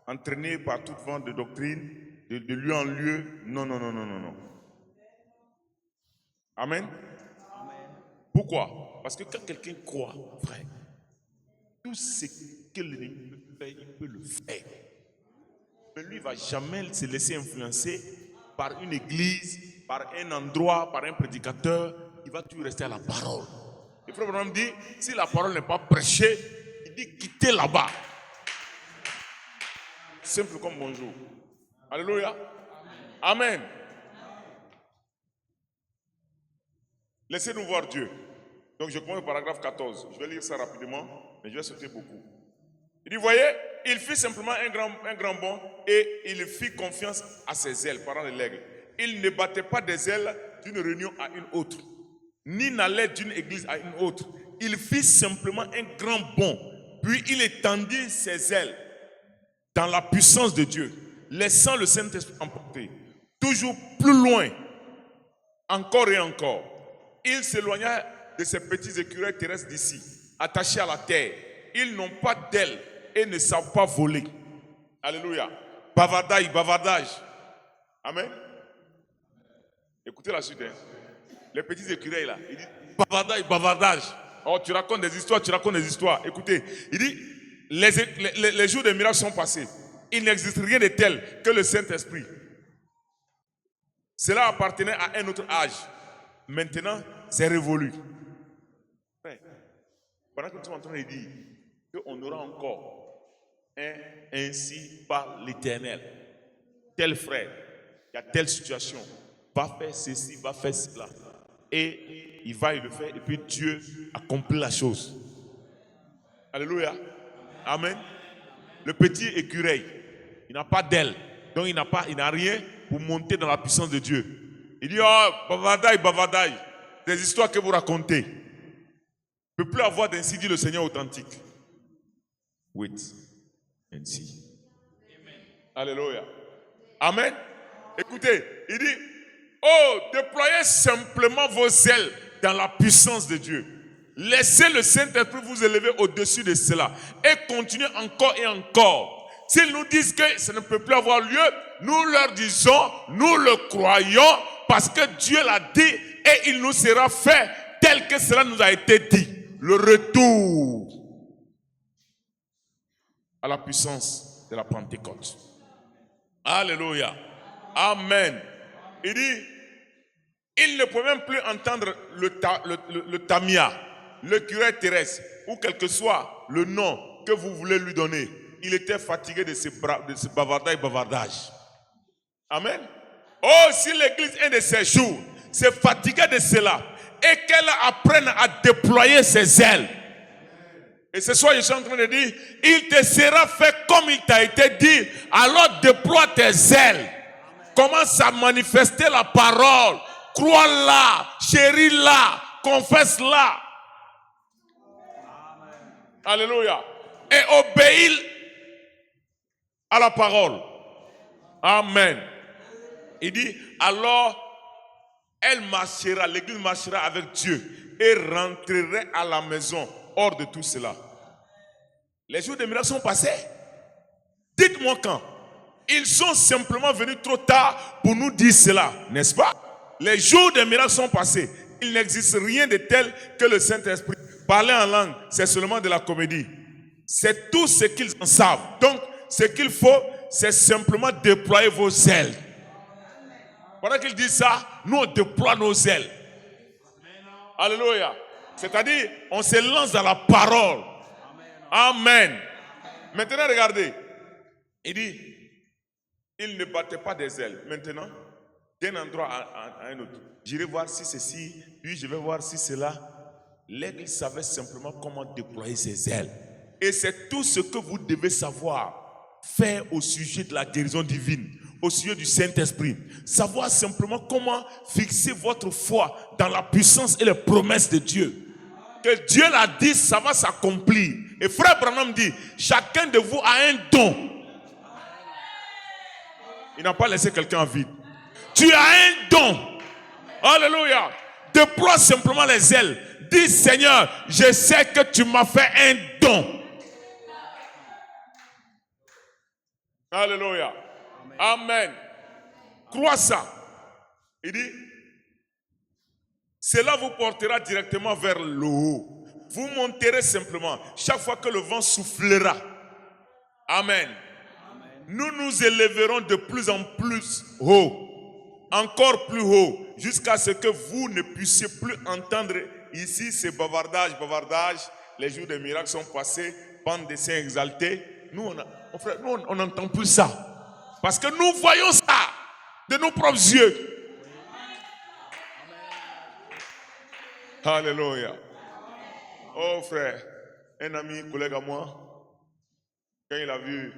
entraîné par toute vent de doctrine, de lieu en lieu. Non, non, non, non, non, non. Amen. Pourquoi? Parce que quand quelqu'un croit, frère, tout ce que l'ennemi peut faire, il peut le faire. Mais lui ne va jamais se laisser influencer par une église, par un endroit, par un prédicateur. Il va toujours rester à la parole. Le frère Branham dit, si la parole n'est pas prêchée, il dit quittez là-bas. Simple comme bonjour. Alléluia. Amen. Laissez-nous voir Dieu. Donc je commence au paragraphe 14. Je vais lire ça rapidement, mais je vais sauter beaucoup. Il dit, voyez, il fit simplement un grand bond et il fit confiance à ses ailes, parlant de l'aigle. Il ne battait pas des ailes d'une réunion à une autre, ni n'allait d'une église à une autre. Il fit simplement un grand bond, puis il étendit ses ailes dans la puissance de Dieu, laissant le Saint-Esprit emporter. Toujours plus loin, encore et encore. Il s'éloigna de ces petits écureuils terrestres d'ici, attachés à la terre. Ils n'ont pas d'ailes et ne savent pas voler. Alléluia. Bavardage, bavardage. Amen. Écoutez la suite. Hein. Les petits écureuils là, il dit bavardage, bavardage. Oh, tu racontes des histoires, tu racontes des histoires. Écoutez, il dit les jours des miracles sont passés. Il n'existe rien de tel que le Saint-Esprit. Cela appartenait à un autre âge. Maintenant, c'est révolu. Pendant que nous sommes en train de dire qu'on aura encore un ainsi par l'Éternel. Tel frère, il y a telle situation, va faire ceci, va faire cela. Et il va le faire, et puis Dieu accomplit la chose. Alléluia. Amen. Le petit écureuil, il n'a pas d'aile, donc il n'a rien pour monter dans la puissance de Dieu. Il dit, oh, bavardage, bavardage, des histoires que vous racontez. Ne peut plus avoir d'ainsi dit le Seigneur authentique. Wait and see. Alléluia. Amen. Écoutez, il dit, oh, déployez simplement vos ailes dans la puissance de Dieu. Laissez le Saint-Esprit vous élever au-dessus de cela. Et continuez encore et encore. S'ils nous disent que ça ne peut plus avoir lieu, nous leur disons, nous le croyons, parce que Dieu l'a dit et il nous sera fait tel que cela nous a été dit. Le retour à la puissance de la Pentecôte. Alléluia. Amen. Il dit, il ne peut même plus entendre le tamia, le curé terrestre, ou quel que soit le nom que vous voulez lui donner. Il était fatigué de ce bavardage. Amen. Oh, si l'église est de ces jours, c'est fatigué de cela, et qu'elle apprenne à déployer ses ailes. Et ce soir, je suis en train de dire, il te sera fait comme il t'a été dit, alors déploie tes ailes. Commence à manifester la parole. Crois-la, chéris-la, confesse-la. Alléluia. Et obéis à la parole. Amen. Il dit, alors, elle marchera, l'église marchera avec Dieu et rentrerait à la maison hors de tout cela. Les jours des miracles sont passés. Dites-moi quand. Ils sont simplement venus trop tard pour nous dire cela, n'est-ce pas? Les jours des miracles sont passés. Il n'existe rien de tel que le Saint-Esprit. Parler en langue, c'est seulement de la comédie. C'est tout ce qu'ils en savent. Donc, ce qu'il faut, c'est simplement déployer vos ailes. Pendant qu'ils disent ça, nous on déploie nos ailes. Alléluia. C'est-à-dire, on se lance dans la parole. Amen. Maintenant, regardez. Il dit, il ne battait pas des ailes. Maintenant, d'un endroit à un autre. J'irai voir si ceci, puis je vais voir si cela. L'aigle savait simplement comment déployer ses ailes. Et c'est tout ce que vous devez savoir faire au sujet de la guérison divine, au sujet du Saint-Esprit. Savoir simplement comment fixer votre foi dans la puissance et les promesses de Dieu. Que Dieu l'a dit, ça va s'accomplir. Et frère Branham dit, chacun de vous a un don. Il n'a pas laissé quelqu'un en vide. Tu as un don. Alléluia. Déploie simplement les ailes. Dis, Seigneur, je sais que tu m'as fait un don. Alléluia. Amen. Crois ça. Il dit, cela vous portera directement vers le haut. Vous monterez simplement. Chaque fois que le vent soufflera. Amen. Nous nous élèverons de plus en plus haut. Encore plus haut. Jusqu'à ce que vous ne puissiez plus entendre. Ici, c'est bavardage. Les jours des miracles sont passés. Bande des saints exaltés. Nous, on n'entend plus ça. Parce que nous voyons ça de nos propres yeux. Alléluia. Oh frère, un ami, collègue à moi, quand il a vu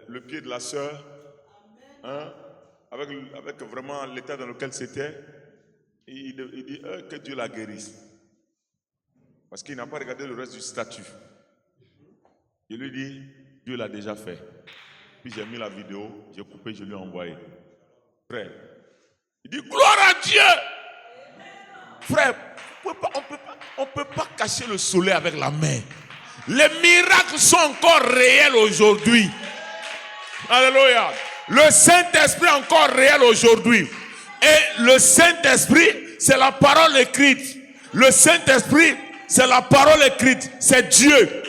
le pied de la sœur, hein, avec vraiment l'état dans lequel c'était, il dit que Dieu la guérisse. Parce qu'il n'a pas regardé le reste du statut. Je lui dis, Dieu l'a déjà fait. Puis j'ai mis la vidéo, j'ai coupé, je lui ai envoyé. Frère, il dit, gloire à Dieu! Frère, on ne peut pas cacher le soleil avec la main. Les miracles sont encore réels aujourd'hui. Alléluia. Le Saint-Esprit est encore réel aujourd'hui. Et le Saint-Esprit, c'est la parole écrite. Le Saint-Esprit, c'est la parole écrite. C'est Dieu.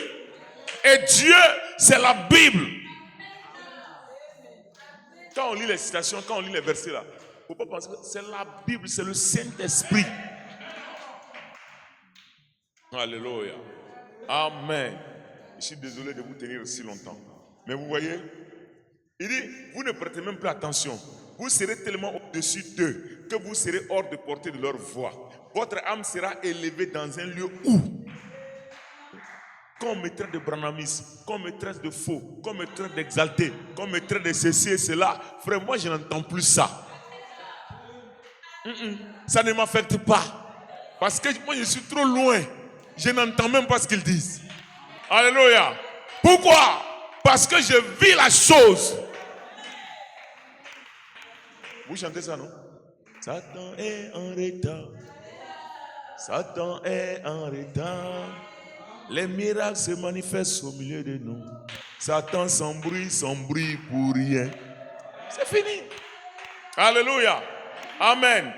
Et Dieu, c'est la Bible. Quand on lit les citations, quand on lit les versets là, il ne faut pas penser que c'est la Bible, c'est le Saint-Esprit. Alléluia. Amen. Je suis désolé de vous tenir si longtemps. Mais vous voyez, il dit, vous ne prêtez même plus attention. Vous serez tellement au-dessus d'eux que vous serez hors de portée de leur voix. Votre âme sera élevée dans un lieu où qu'on me traite de branamisme, qu'on me traite de faux, qu'on me traite d'exalté, qu'on me traite de ceci et cela. Frère, moi je n'entends plus ça. Ça ne m'affecte pas. Parce que moi je suis trop loin. Je n'entends même pas ce qu'ils disent. Alléluia. Pourquoi? Parce que je vis la chose. Vous chantez ça, non? Satan est en retard. Satan est en retard. Les miracles se manifestent au milieu de nous. Satan s'embrouille pour rien. C'est fini. Alléluia. Amen.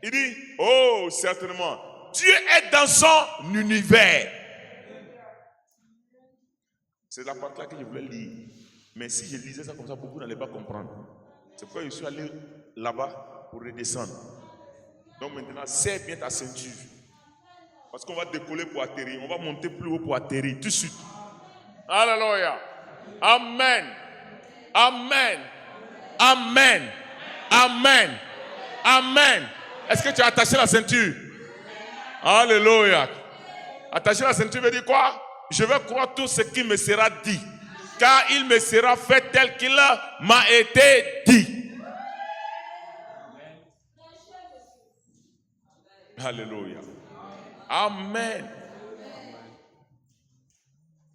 Il dit, oh, certainement, Dieu est dans son univers. C'est la partie là que je voulais lire. Mais si je lisais ça comme ça, beaucoup n'allaient pas comprendre. C'est pourquoi je suis allé là-bas pour redescendre. Donc maintenant, serre bien ta ceinture. Parce qu'on va décoller pour atterrir. On va monter plus haut pour atterrir tout de suite. Alléluia. Amen. Amen. Amen. Amen. Amen. Est-ce que tu as attaché la ceinture? Alléluia. Attacher la ceinture veut dire quoi? Je vais croire tout ce qui me sera dit. Car il me sera fait tel qu'il m'a été dit. Alléluia. Amen.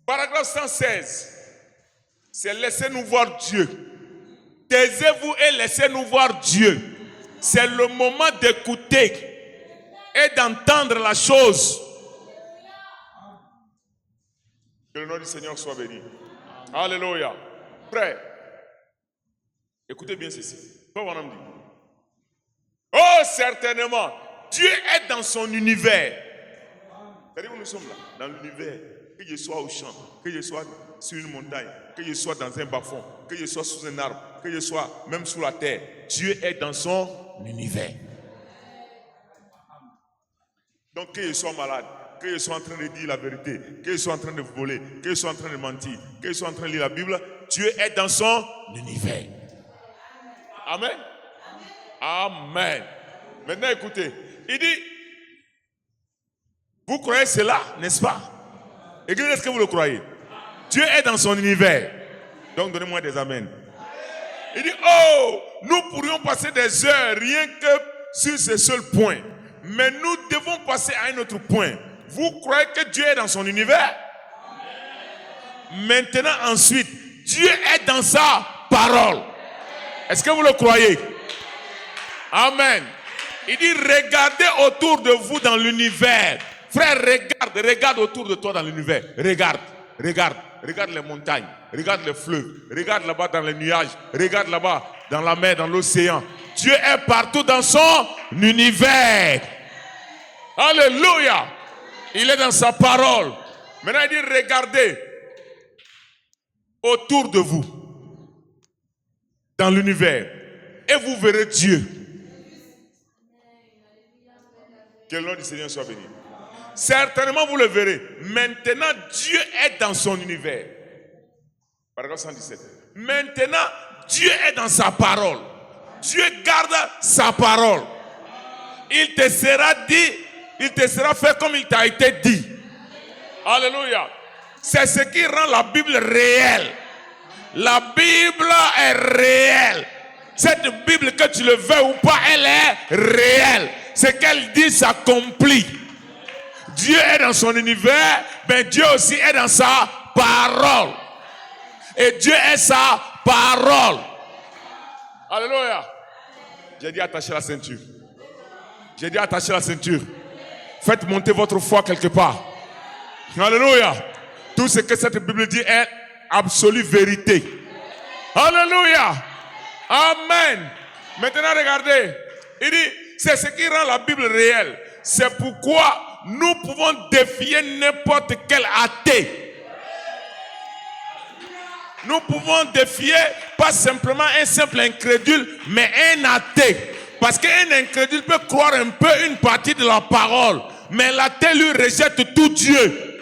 Paragraphe 116. C'est laissez-nous voir Dieu. Taisez-vous et laissez-nous voir Dieu. C'est le moment d'écouter et d'entendre la chose. Que le nom du Seigneur soit béni. Alléluia. Frère, écoutez bien ceci. Oh, certainement, Dieu est dans son univers. C'est-à-dire que nous sommes là, dans l'univers, que je sois au champ, que je sois sur une montagne, que je sois dans un bas-fond, que je sois sous un arbre, que je sois même sous la terre. Dieu est dans son univers. Donc que je sois malade, que je sois en train de dire la vérité, que je sois en train de voler, que je sois en train de mentir, que je sois en train de lire la Bible, Dieu est dans son univers. Amen. Amen. Maintenant écoutez, il dit, vous croyez cela, n'est-ce pas? Église, est-ce que vous le croyez? Dieu est dans son univers. Donc donnez-moi des amens. Il dit, oh, nous pourrions passer des heures rien que sur ce seul point. Mais nous devons passer à un autre point. Vous croyez que Dieu est dans son univers? Maintenant, ensuite, Dieu est dans sa parole. Est-ce que vous le croyez? Amen. Il dit, regardez autour de vous dans l'univers. Frère, regarde autour de toi dans l'univers. Regarde les montagnes, regarde les fleuves, regarde là-bas dans les nuages, regarde là-bas dans la mer, dans l'océan. Dieu est partout dans son univers. Alléluia. Il est dans sa parole. Maintenant, il dit, regardez autour de vous dans l'univers et vous verrez Dieu. Que le nom du Seigneur soit béni. Certainement vous le verrez. Maintenant Dieu est dans son univers. Paragraphe 117. Maintenant Dieu est dans sa parole. Dieu garde sa parole. Il te sera dit, il te sera fait comme il t'a été dit. Alléluia. C'est ce qui rend la Bible réelle. La Bible est réelle. Cette Bible, que tu le veux ou pas, elle est réelle. Ce qu'elle dit s'accomplit. Dieu est dans son univers, mais Dieu aussi est dans sa parole. Et Dieu est sa parole. Alléluia. J'ai dit attachez la ceinture. J'ai dit attachez la ceinture. Faites monter votre foi quelque part. Alléluia. Tout ce que cette Bible dit est absolue vérité. Alléluia. Amen. Maintenant regardez. Il dit, c'est ce qui rend la Bible réelle. C'est pourquoi nous pouvons défier n'importe quel athée. Nous pouvons défier pas simplement un simple incrédule, mais un athée. Parce qu'un incrédule peut croire un peu une partie de la parole, mais l'athée lui rejette tout Dieu.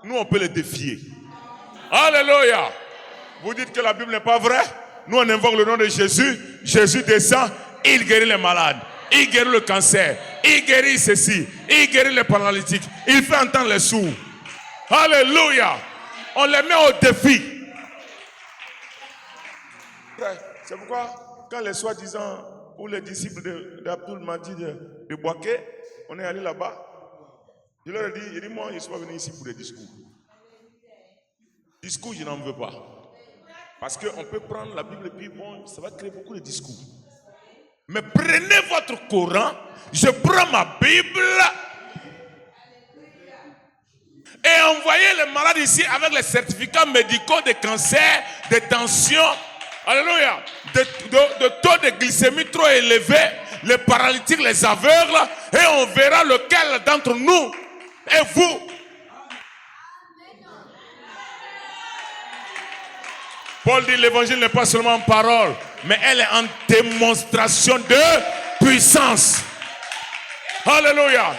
Nous, on peut le défier. Alléluia. Vous dites que la Bible n'est pas vraie? Nous, on invoque le nom de Jésus. Jésus descend, il guérit les malades. Il guérit le cancer. Il guérit ceci. Il guérit les paralytiques. Il fait entendre les sourds. Alléluia. On les met au défi. C'est pourquoi, quand les soi-disant ou les disciples d'Abdul Mahdi de Bouaké, on est allé là-bas, je leur ai dit, moi, je ne suis pas venu ici pour des discours. Discours, je n'en veux pas. Parce qu'on peut prendre la Bible et puis bon, ça va créer beaucoup de discours. Mais prenez votre Coran, je prends ma Bible et envoyez les malades ici avec les certificats médicaux de cancer, de tension, alléluia, de taux de glycémie trop élevé, les paralytiques, les aveugles, et on verra lequel d'entre nous est vous. Paul dit l'évangile n'est pas seulement en parole, mais elle est en démonstration de puissance. Alléluia.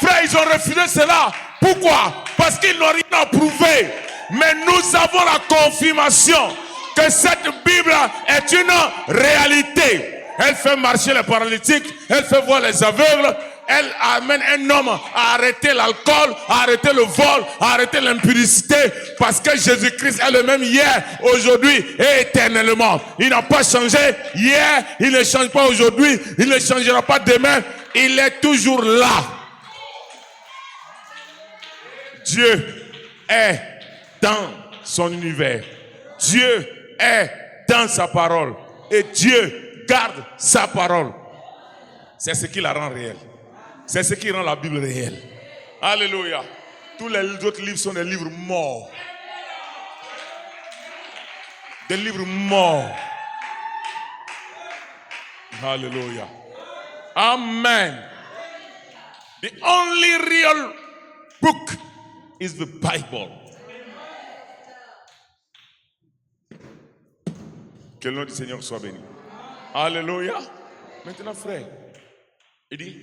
Frère, ils ont refusé cela. Pourquoi? Parce qu'ils n'ont rien à prouver. Mais nous avons la confirmation que cette Bible est une réalité. Elle fait marcher les paralytiques, elle fait voir les aveugles, elle amène un homme à arrêter l'alcool, à arrêter le vol, à arrêter l'impudicité, parce que Jésus-Christ est le même hier, aujourd'hui et éternellement. Il n'a pas changé hier, il ne change pas aujourd'hui, il ne changera pas demain, il est toujours là. Dieu est dans son univers. Dieu est dans sa parole. Et Dieu garde sa parole. C'est ce qui la rend réelle. C'est ce qui rend la Bible réelle. Alléluia. Tous les autres livres sont des livres morts. Des livres morts. Alléluia. Amen. The only real book is the Bible. Que le nom du Seigneur soit béni. Alléluia. Maintenant, frère, il dit,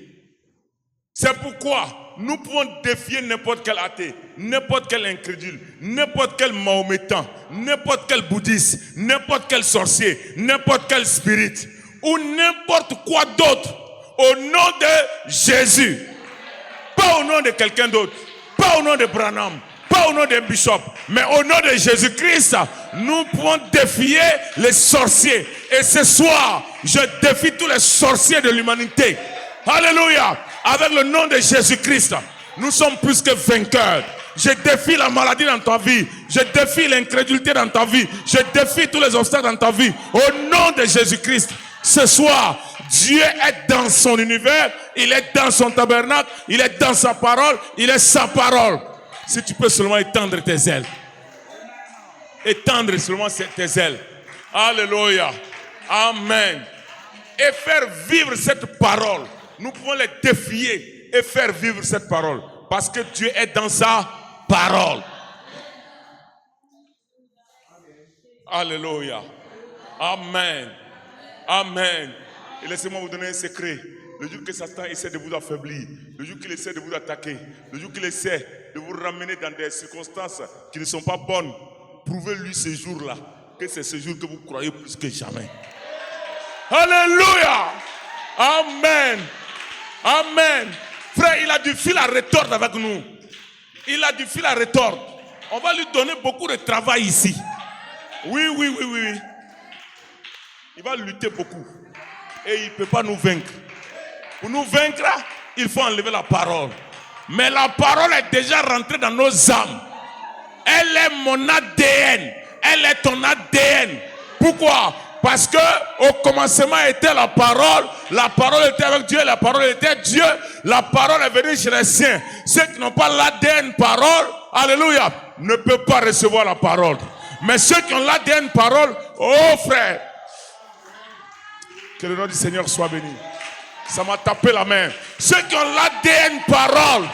c'est pourquoi nous pouvons défier n'importe quel athée, n'importe quel incrédule, n'importe quel mahométan, n'importe quel bouddhiste, n'importe quel sorcier, n'importe quel spirit, ou n'importe quoi d'autre, au nom de Jésus. Pas au nom de quelqu'un d'autre, pas au nom de Branham, pas au nom d'un bishop, mais au nom de Jésus-Christ, nous pouvons défier les sorciers. Et ce soir, je défie tous les sorciers de l'humanité. Alléluia. Avec le nom de Jésus-Christ, nous sommes plus que vainqueurs. Je défie la maladie dans ta vie. Je défie l'incrédulité dans ta vie. Je défie tous les obstacles dans ta vie. Au nom de Jésus-Christ, ce soir, Dieu est dans son univers. Il est dans son tabernacle. Il est dans sa parole. Il est sa parole. Si tu peux seulement étendre tes ailes. Étendre seulement tes ailes. Alléluia. Amen. Et faire vivre cette parole. Nous pouvons les défier et faire vivre cette parole. Parce que Dieu est dans sa parole. Alléluia. Amen. Amen. Et laissez-moi vous donner un secret. Le jour que Satan essaie de vous affaiblir, le jour qu'il essaie de vous attaquer, le jour qu'il essaie de vous ramener dans des circonstances qui ne sont pas bonnes, prouvez-lui ce jour-là que c'est ce jour que vous croyez plus que jamais. Alléluia. Amen. Amen. Frère, il a du fil à retordre avec nous. Il a du fil à retordre. On va lui donner beaucoup de travail ici. Oui. Il va lutter beaucoup. Et il ne peut pas nous vaincre. Pour nous vaincre, il faut enlever la parole. Mais la parole est déjà rentrée dans nos âmes. Elle est mon ADN. Elle est ton ADN. Pourquoi? Parce que au commencement était la parole était avec Dieu, la parole était Dieu, la parole est venue chez les siens. Ceux qui n'ont pas l'ADN parole, alléluia, ne peuvent pas recevoir la parole. Mais ceux qui ont l'ADN parole, oh frère, que le nom du Seigneur soit béni. Ça m'a tapé la main. Ceux qui ont l'ADN parole,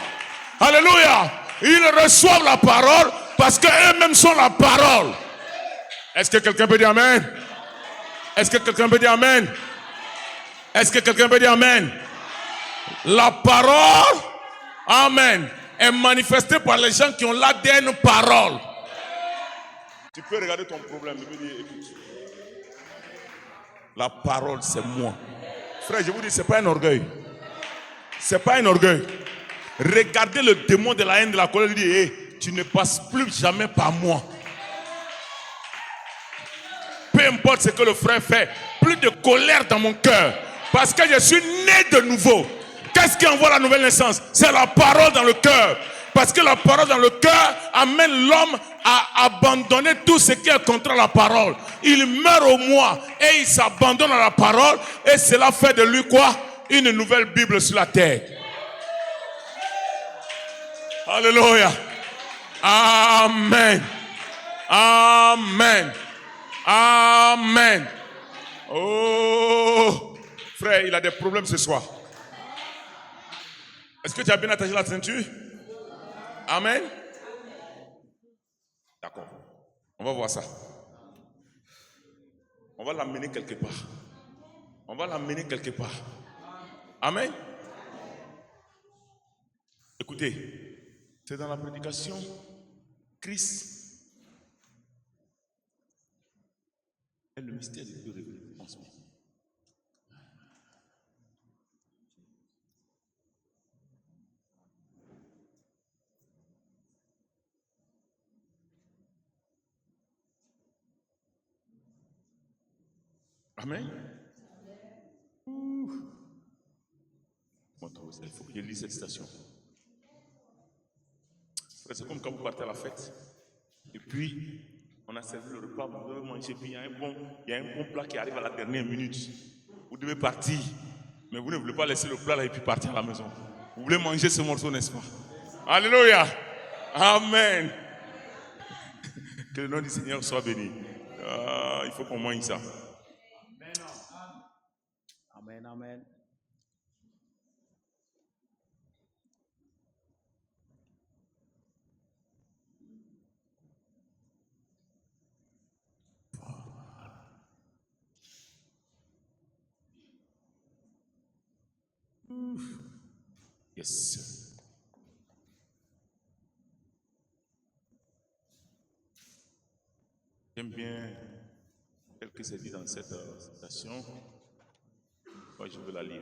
alléluia, ils reçoivent la parole parce qu'eux-mêmes sont la parole. Est-ce que quelqu'un peut dire amen? Est-ce que quelqu'un peut dire amen? Est-ce que quelqu'un peut dire amen? La parole, amen, est manifestée par les gens qui ont l'ADN parole. Tu peux regarder ton problème et me dire, écoute, la parole c'est moi. Frère, je vous dis, c'est pas un orgueil. C'est pas un orgueil. Regardez le démon de la haine, de la colère, lui dit, hey, tu ne passes plus jamais par moi. Peu importe ce que le frère fait, plus de colère dans mon cœur. Parce que je suis né de nouveau. Qu'est-ce qui envoie la nouvelle naissance? C'est la parole dans le cœur. Parce que la parole dans le cœur amène l'homme à abandonner tout ce qui est contre la parole. Il meurt au moi et il s'abandonne à la parole. Et cela fait de lui quoi? Une nouvelle Bible sur la terre. Alléluia. Amen. Amen. Amen. Oh, frère, il a des problèmes ce soir. Est-ce que tu as bien attaché la ceinture? Amen. D'accord. On va voir ça. On va l'amener quelque part. On va l'amener quelque part. Amen. Écoutez, c'est dans la prédication Christ est le mystère de Dieu révélé en ce moment. Amen. Il faut que je lise cette citation. C'est comme quand vous partez à la fête. Et puis, on a servi le repas, vous devez manger, puis il y a un bon plat qui arrive à la dernière minute. Vous devez partir, mais vous ne voulez pas laisser le plat là et puis partir à la maison. Vous voulez manger ce morceau, n'est-ce pas? Alléluia. Amen. Que le nom du Seigneur soit béni. Il faut qu'on mange ça. Amen, amen. Yes. J'aime bien tel que c'est dit dans cette citation. Moi, je veux la lire.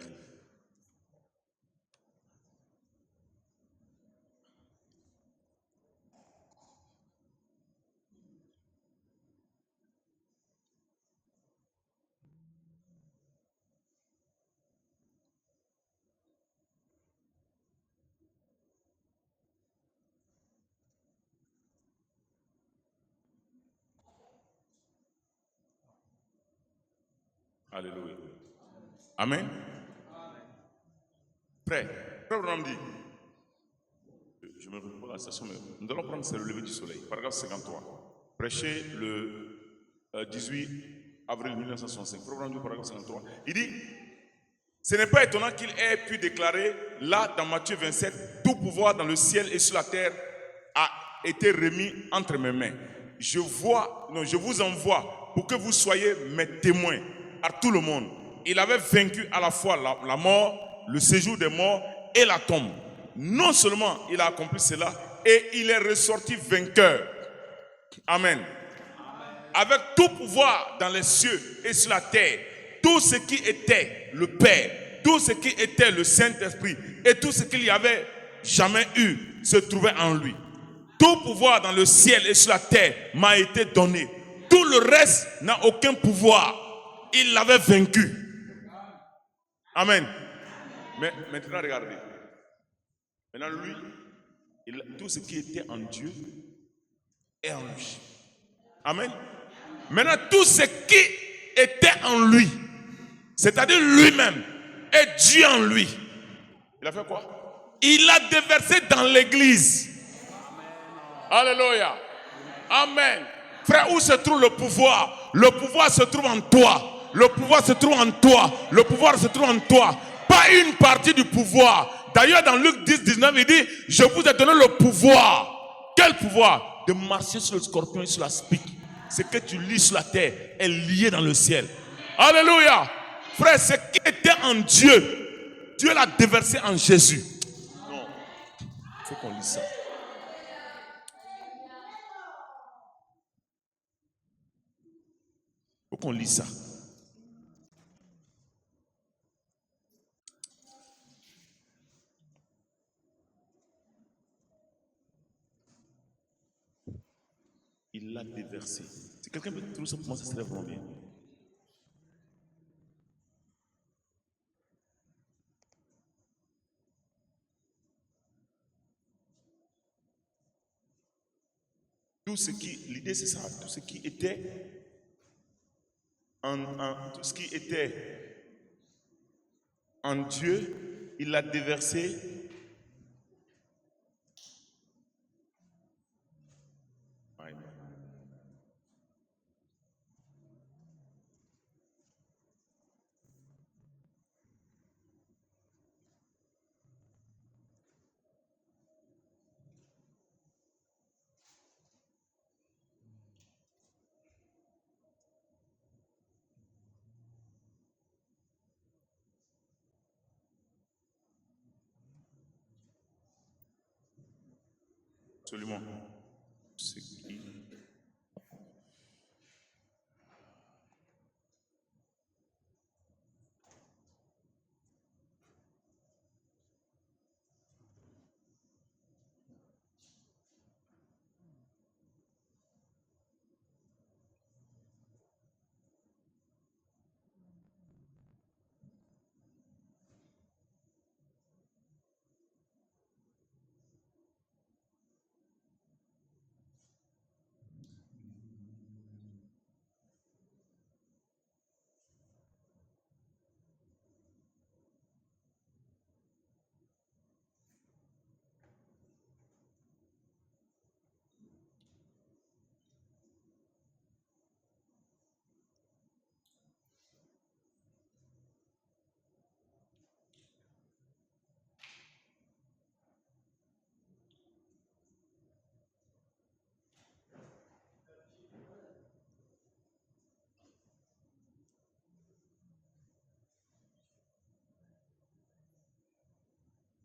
Alléluia. Amen. Prêt. Frère Branham dit, je me retrouve à la station, mais nous allons prendre c'est le lever du soleil. Paragraphe 53. Prêché le 18 avril 1965. Frère Branham dit, paragraphe 53. Il dit, ce n'est pas étonnant qu'il ait pu déclarer, là dans Matthieu 27, tout pouvoir dans le ciel et sur la terre a été remis entre mes mains. Je vous envoie pour que vous soyez mes témoins à tout le monde. Il avait vaincu à la fois la mort, le séjour des morts et la tombe. Non seulement il a accompli cela, et il est ressorti vainqueur. Amen. Avec tout pouvoir dans les cieux et sur la terre, tout ce qui était le Père, tout ce qui était le Saint-Esprit et tout ce qu'il y avait jamais eu se trouvait en lui. Tout pouvoir dans le ciel et sur la terre m'a été donné. Tout le reste n'a aucun pouvoir. Il l'avait vaincu. Amen. Mais maintenant, regardez. Maintenant, lui, tout ce qui était en Dieu est en lui. Amen. Maintenant, tout ce qui était en lui, c'est-à-dire lui-même, est Dieu en lui. Il a fait quoi? Il a déversé dans l'église. Alléluia. Amen. Frère, où se trouve le pouvoir? Le pouvoir se trouve en toi. Le pouvoir se trouve en toi. Le pouvoir se trouve en toi. Pas une partie du pouvoir. D'ailleurs, dans Luc 10, 19, il dit, je vous ai donné le pouvoir. Quel pouvoir? De marcher sur le scorpion et sur la spique. Ce que tu lis sur la terre est lié dans le ciel. Alléluia. Frère, ce qui était en Dieu, Dieu l'a déversé en Jésus. Non. Il faut qu'on lise ça. Il faut qu'on lise ça. Il l'a déversé. Si quelqu'un peut trouver ça pour moi, ça serait vraiment bien. Tout ce qui, l'idée c'est ça, tout ce qui était tout ce qui était en Dieu, il l'a déversé absolument. Ce qui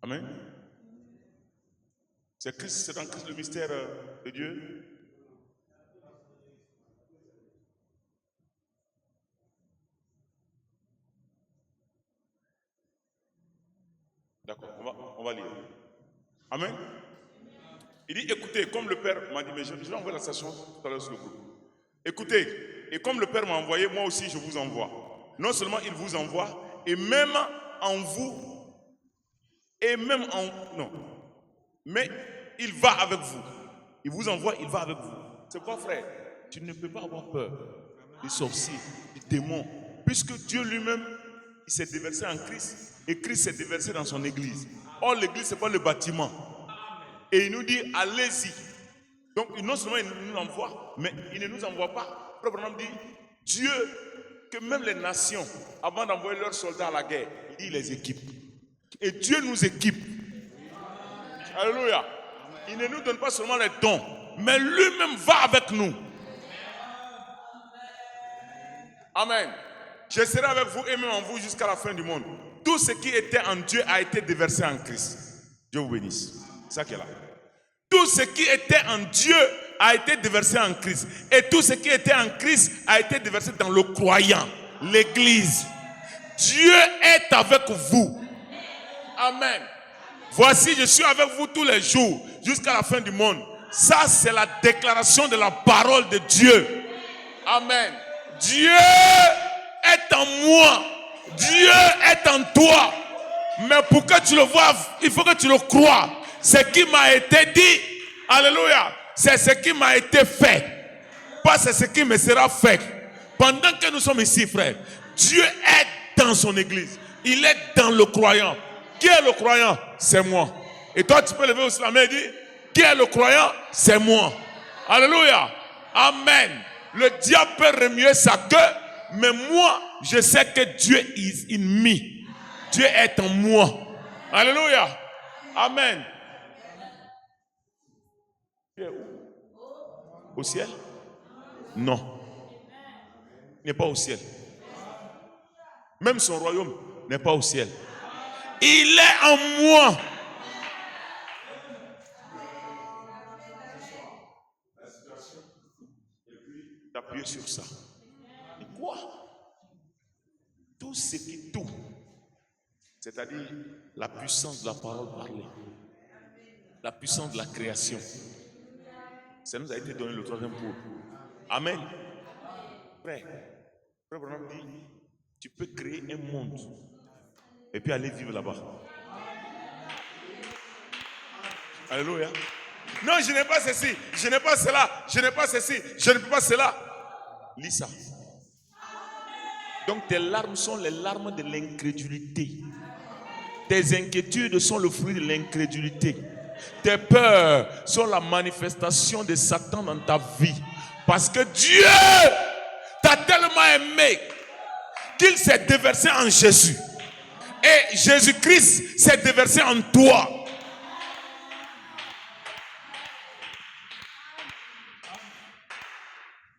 Amen. C'est Christ, c'est dans Christ le mystère de Dieu. D'accord, on va lire. Amen. Il dit, écoutez, comme le Père m'a dit, mais je vais envoyer la station tout à l'heure sur le groupe. Écoutez, et comme le Père m'a envoyé, moi aussi je vous envoie. Non seulement il vous envoie, et même en vous, non, mais il va avec vous. Il vous envoie, il va avec vous. C'est quoi, frère? Tu ne peux pas avoir peur des sorciers, des démons, puisque Dieu lui-même, il s'est déversé en Christ, et Christ s'est déversé dans son église. Or, l'église, ce n'est pas le bâtiment. Et il nous dit, allez-y. Donc, non seulement il nous envoie, mais il ne nous envoie pas. Le prophète dit, Dieu, que même les nations, avant d'envoyer leurs soldats à la guerre, il les équipe. Et Dieu nous équipe. Alléluia. Il ne nous donne pas seulement les dons, mais lui-même va avec nous. Amen. Je serai avec vous et même en vous jusqu'à la fin du monde. Tout ce qui était en Dieu a été déversé en Christ. Dieu vous bénisse. C'est ça qui est là. Tout ce qui était en Dieu a été déversé en Christ. Et tout ce qui était en Christ a été déversé dans le croyant, l'Église. Dieu est avec vous. Amen. Voici, je suis avec vous tous les jours jusqu'à la fin du monde. Ça, c'est la déclaration de la parole de Dieu. Amen. Dieu est en moi. Dieu est en toi. Mais pour que tu le vois, il faut que tu le crois. Ce qui m'a été dit, alléluia, c'est ce qui m'a été fait. Pas c'est ce qui me sera fait. Pendant que nous sommes ici, frère, Dieu est dans son église. Il est dans le croyant. Qui est le croyant? C'est moi. Et toi, tu peux lever aussi la main et dire, qui est le croyant? C'est moi. Alléluia. Amen. Le diable peut remuer sa queue, mais moi, je sais que Dieu is in me. Dieu est en moi. Alléluia. Amen. Tu es où? Au ciel? Non. Il n'est pas au ciel. Même son royaume n'est pas au ciel. Il est en moi. La situation. Et puis d'appuyer sur ça. Et quoi? Tout ce qui tout, c'est-à-dire la puissance de la parole parlée, la puissance de la création, ça nous a été donné le troisième jour. Amen. Frère, Frère Branham dit, tu peux créer un monde et puis aller vivre là-bas. Alléluia. Non, je n'ai pas ceci, je n'ai pas cela, je n'ai pas ceci, je ne peux pas cela. Lis ça. Donc tes larmes sont les larmes de l'incrédulité. Tes inquiétudes sont le fruit de l'incrédulité. Tes peurs sont la manifestation de Satan dans ta vie. Parce que Dieu t'a tellement aimé qu'il s'est déversé en Jésus. Et Jésus-Christ s'est déversé en toi.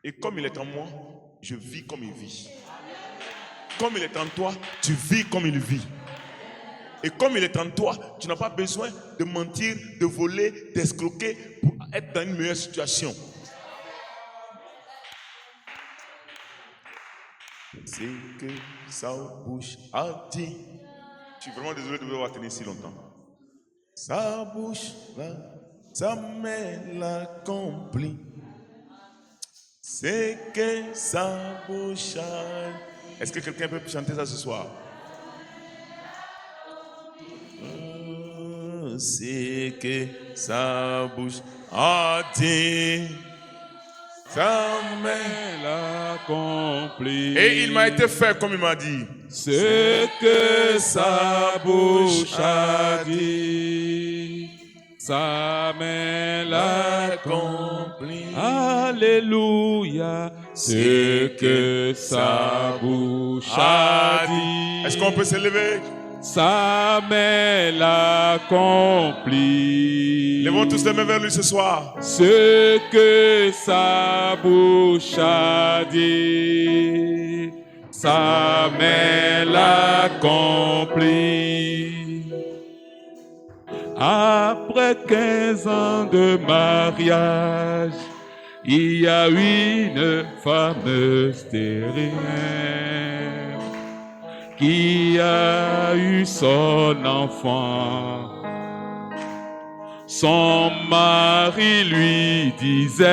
Et comme il est en moi, je vis comme il vit. Comme il est en toi, tu vis comme il vit. Et comme il est en toi, tu n'as pas besoin de mentir, de voler, d'escroquer pour être dans une meilleure situation. C'est que sa bouche a dit. Je suis vraiment désolé de vous avoir tenu si longtemps. Sa bouche, sa main l'accomplit. C'est que sa bouche a... Est-ce que quelqu'un peut chanter ça ce soir? C'est que sa bouche a dit, sa main l'accomplit. et il m'a été fait comme il m'a dit. Ce que sa bouche a dit, sa main l'accomplit. Alléluia. Ce que sa bouche a dit. Est-ce qu'on peut se lever? Sa main l'accomplit. Levons tous les mains vers lui ce soir. Ce que sa bouche a dit, sa main l'accomplit. Après 15 ans de mariage, il y a eu une femme stérile qui a eu son enfant. Son mari lui disait: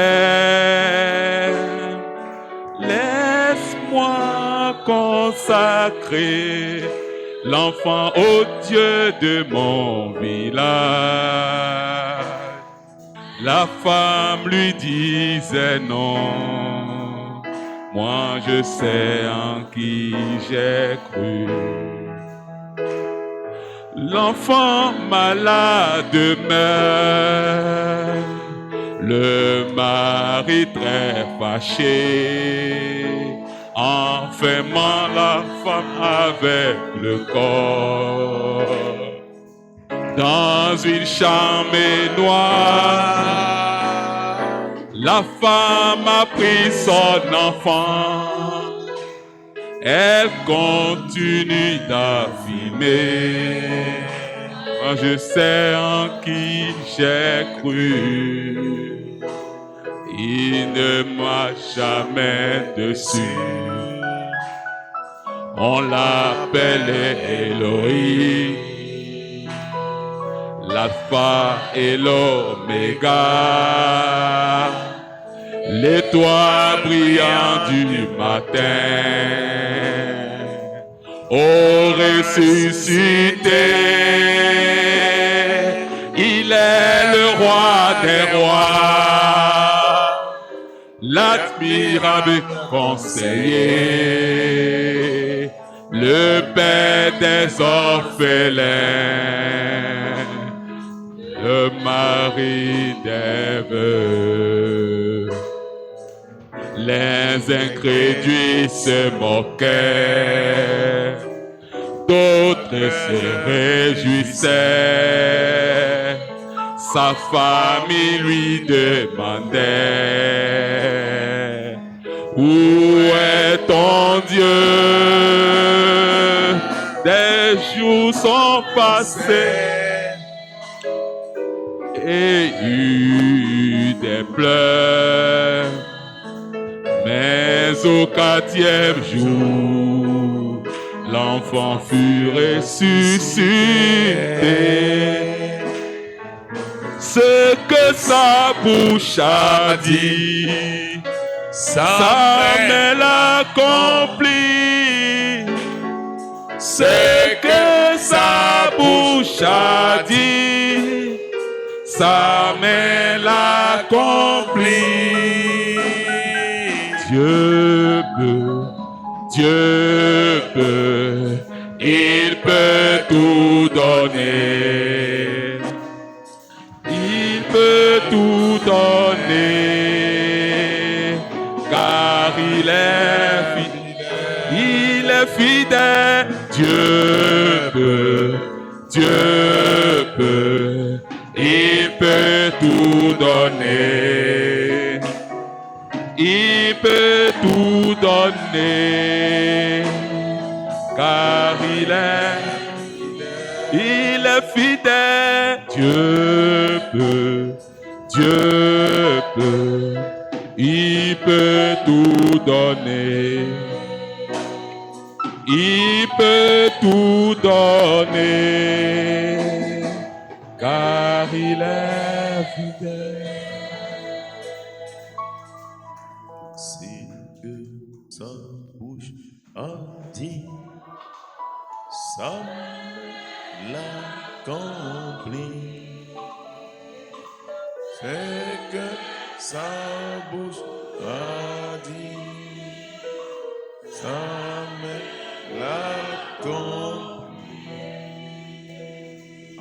laisse-moi consacrer l'enfant au Dieu de mon village. La femme lui disait: non, moi je sais en qui j'ai cru. L'enfant malade meurt, le mari très fâché enfermant la femme avec le corps dans une chambre noire. La femme a pris son enfant, elle continue d'affirmer: moi je sais en qui j'ai cru, il ne m'a jamais déçu. On l'appelle Elohim, l'alpha et l'oméga, l'étoile brillante du matin. Ô ressuscité, il est le roi des rois, l'admirable conseiller, le père des orphelins, le mari des veuves. Les incrédules se moquaient, d'autres se réjouissaient. Sa famille lui demandait: où est ton Dieu? Des jours sont passés et eut des pleurs. Mais au 4e jour, l'enfant fut ressuscité. Ce que sa bouche a dit, sa main l'accomplit. Ce que sa bouche a dit, sa main l'accomplit. Dieu peut, il peut tout donner. Il peut tout donner, car il est fidèle. Dieu peut, il peut tout donner. Il peut tout donner, car il est fidèle. Dieu peut, il peut tout donner. Il peut tout donner, car il est fidèle. C'est que sa bouche a dit, sa main l'accomplit. C'est que sa bouche a dit, sa main l'accomplit.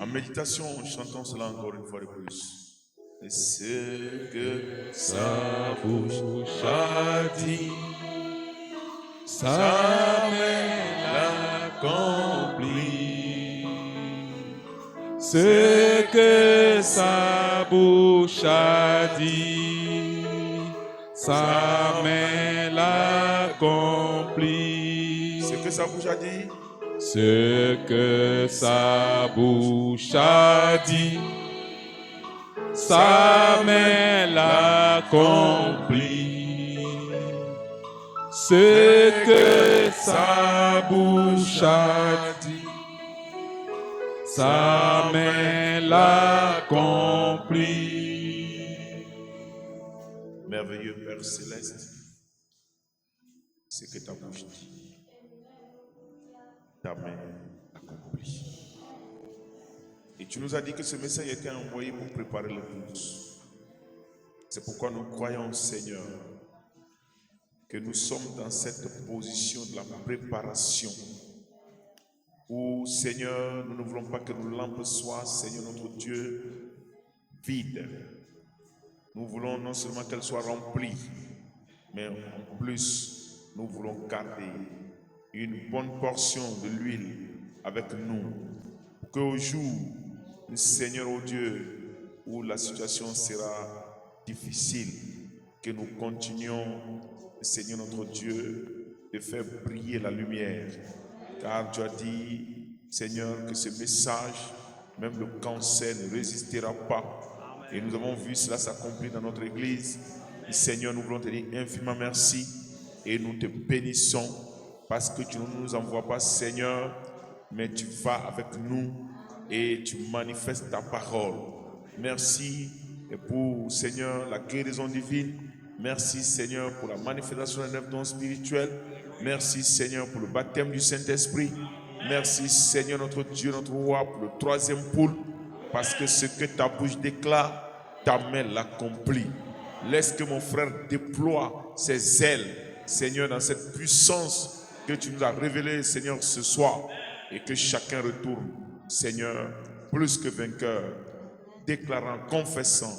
En méditation, chantons cela encore une fois de plus. Et ce que sa bouche a dit, sa main l'accomplit. Ce que sa bouche a dit, sa main l'accomplit. Ce que sa bouche a dit, Ce que sa bouche a dit, sa main l'accomplit. Ce que sa bouche a dit, sa main l'accomplit. Merveilleux Père Céleste, ce que ta bouche dit, ta main accomplit. Et tu nous as dit que ce message était envoyé pour préparer l'épouse. C'est pourquoi nous croyons, Seigneur, que nous sommes dans cette position de la préparation où, Seigneur, nous ne voulons pas que nos lampes soient, Seigneur notre Dieu, vides. Nous voulons non seulement qu'elles soient remplies, mais en plus, nous voulons garder une bonne portion de l'huile avec nous. Qu'au jour, Seigneur, oh Dieu, où la situation sera difficile, que nous continuions, Seigneur notre Dieu, de faire briller la lumière. Car tu as dit, Seigneur, que ce message, même le cancer, ne résistera pas. Et nous avons vu cela s'accomplir dans notre église. Et Seigneur, nous voulons te dire infiniment merci et nous te bénissons parce que tu ne nous envoies pas, Seigneur, mais tu vas avec nous et tu manifestes ta parole. Merci pour, Seigneur, la guérison divine. Merci, Seigneur, pour la manifestation des 9 dons spirituels. Merci, Seigneur, pour le baptême du Saint-Esprit. Merci, Seigneur, notre Dieu, notre roi, pour le 3e poule. Parce que ce que ta bouche déclare, ta main l'accomplit. Laisse que mon frère déploie ses ailes, Seigneur, dans cette puissance que tu nous as révélée, Seigneur, ce soir. Et que chacun retourne, Seigneur, plus que vainqueur, déclarant, confessant,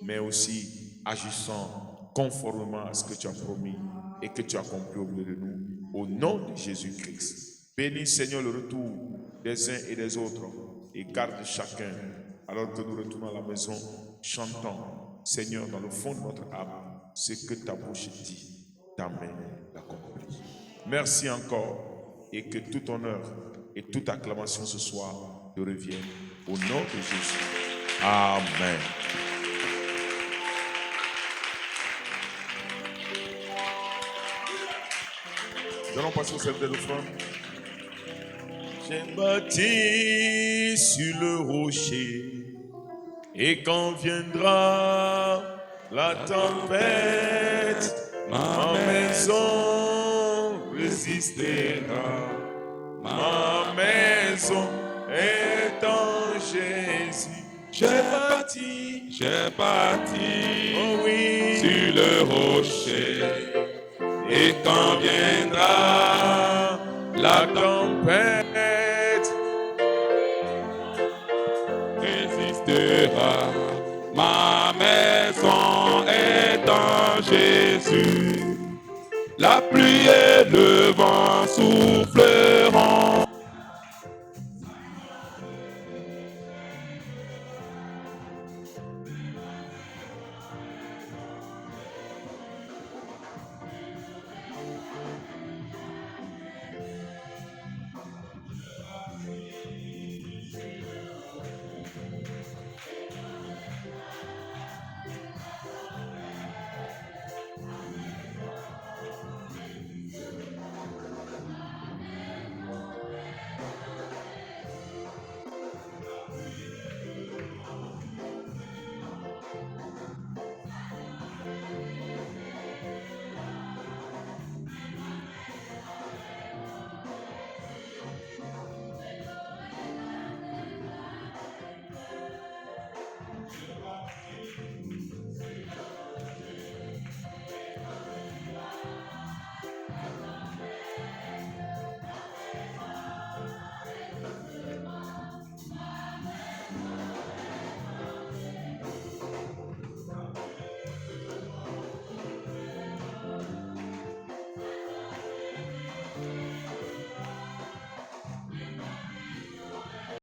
mais aussi agissant conformément à ce que tu as promis et que tu as accompli au milieu de nous. Au nom de Jésus-Christ. Bénis, Seigneur, le retour des uns et des autres et garde chacun alors que nous retournons à la maison chantant, Seigneur, dans le fond de notre âme, ce que ta bouche dit, ta main l'accomplit. Merci encore et que tout honneur et toute acclamation ce soir te revienne au nom de Jésus. Amen. Nous allons passer au service de l'offrande. J'ai bâti sur le rocher, et quand viendra la tempête, ma maison résistera. Ma maison est en Jésus. J'ai bâti, oh oui, sur le rocher. Et quand viendra la tempête, résistera. Ma maison est en Jésus. La pluie et le vent souffleront.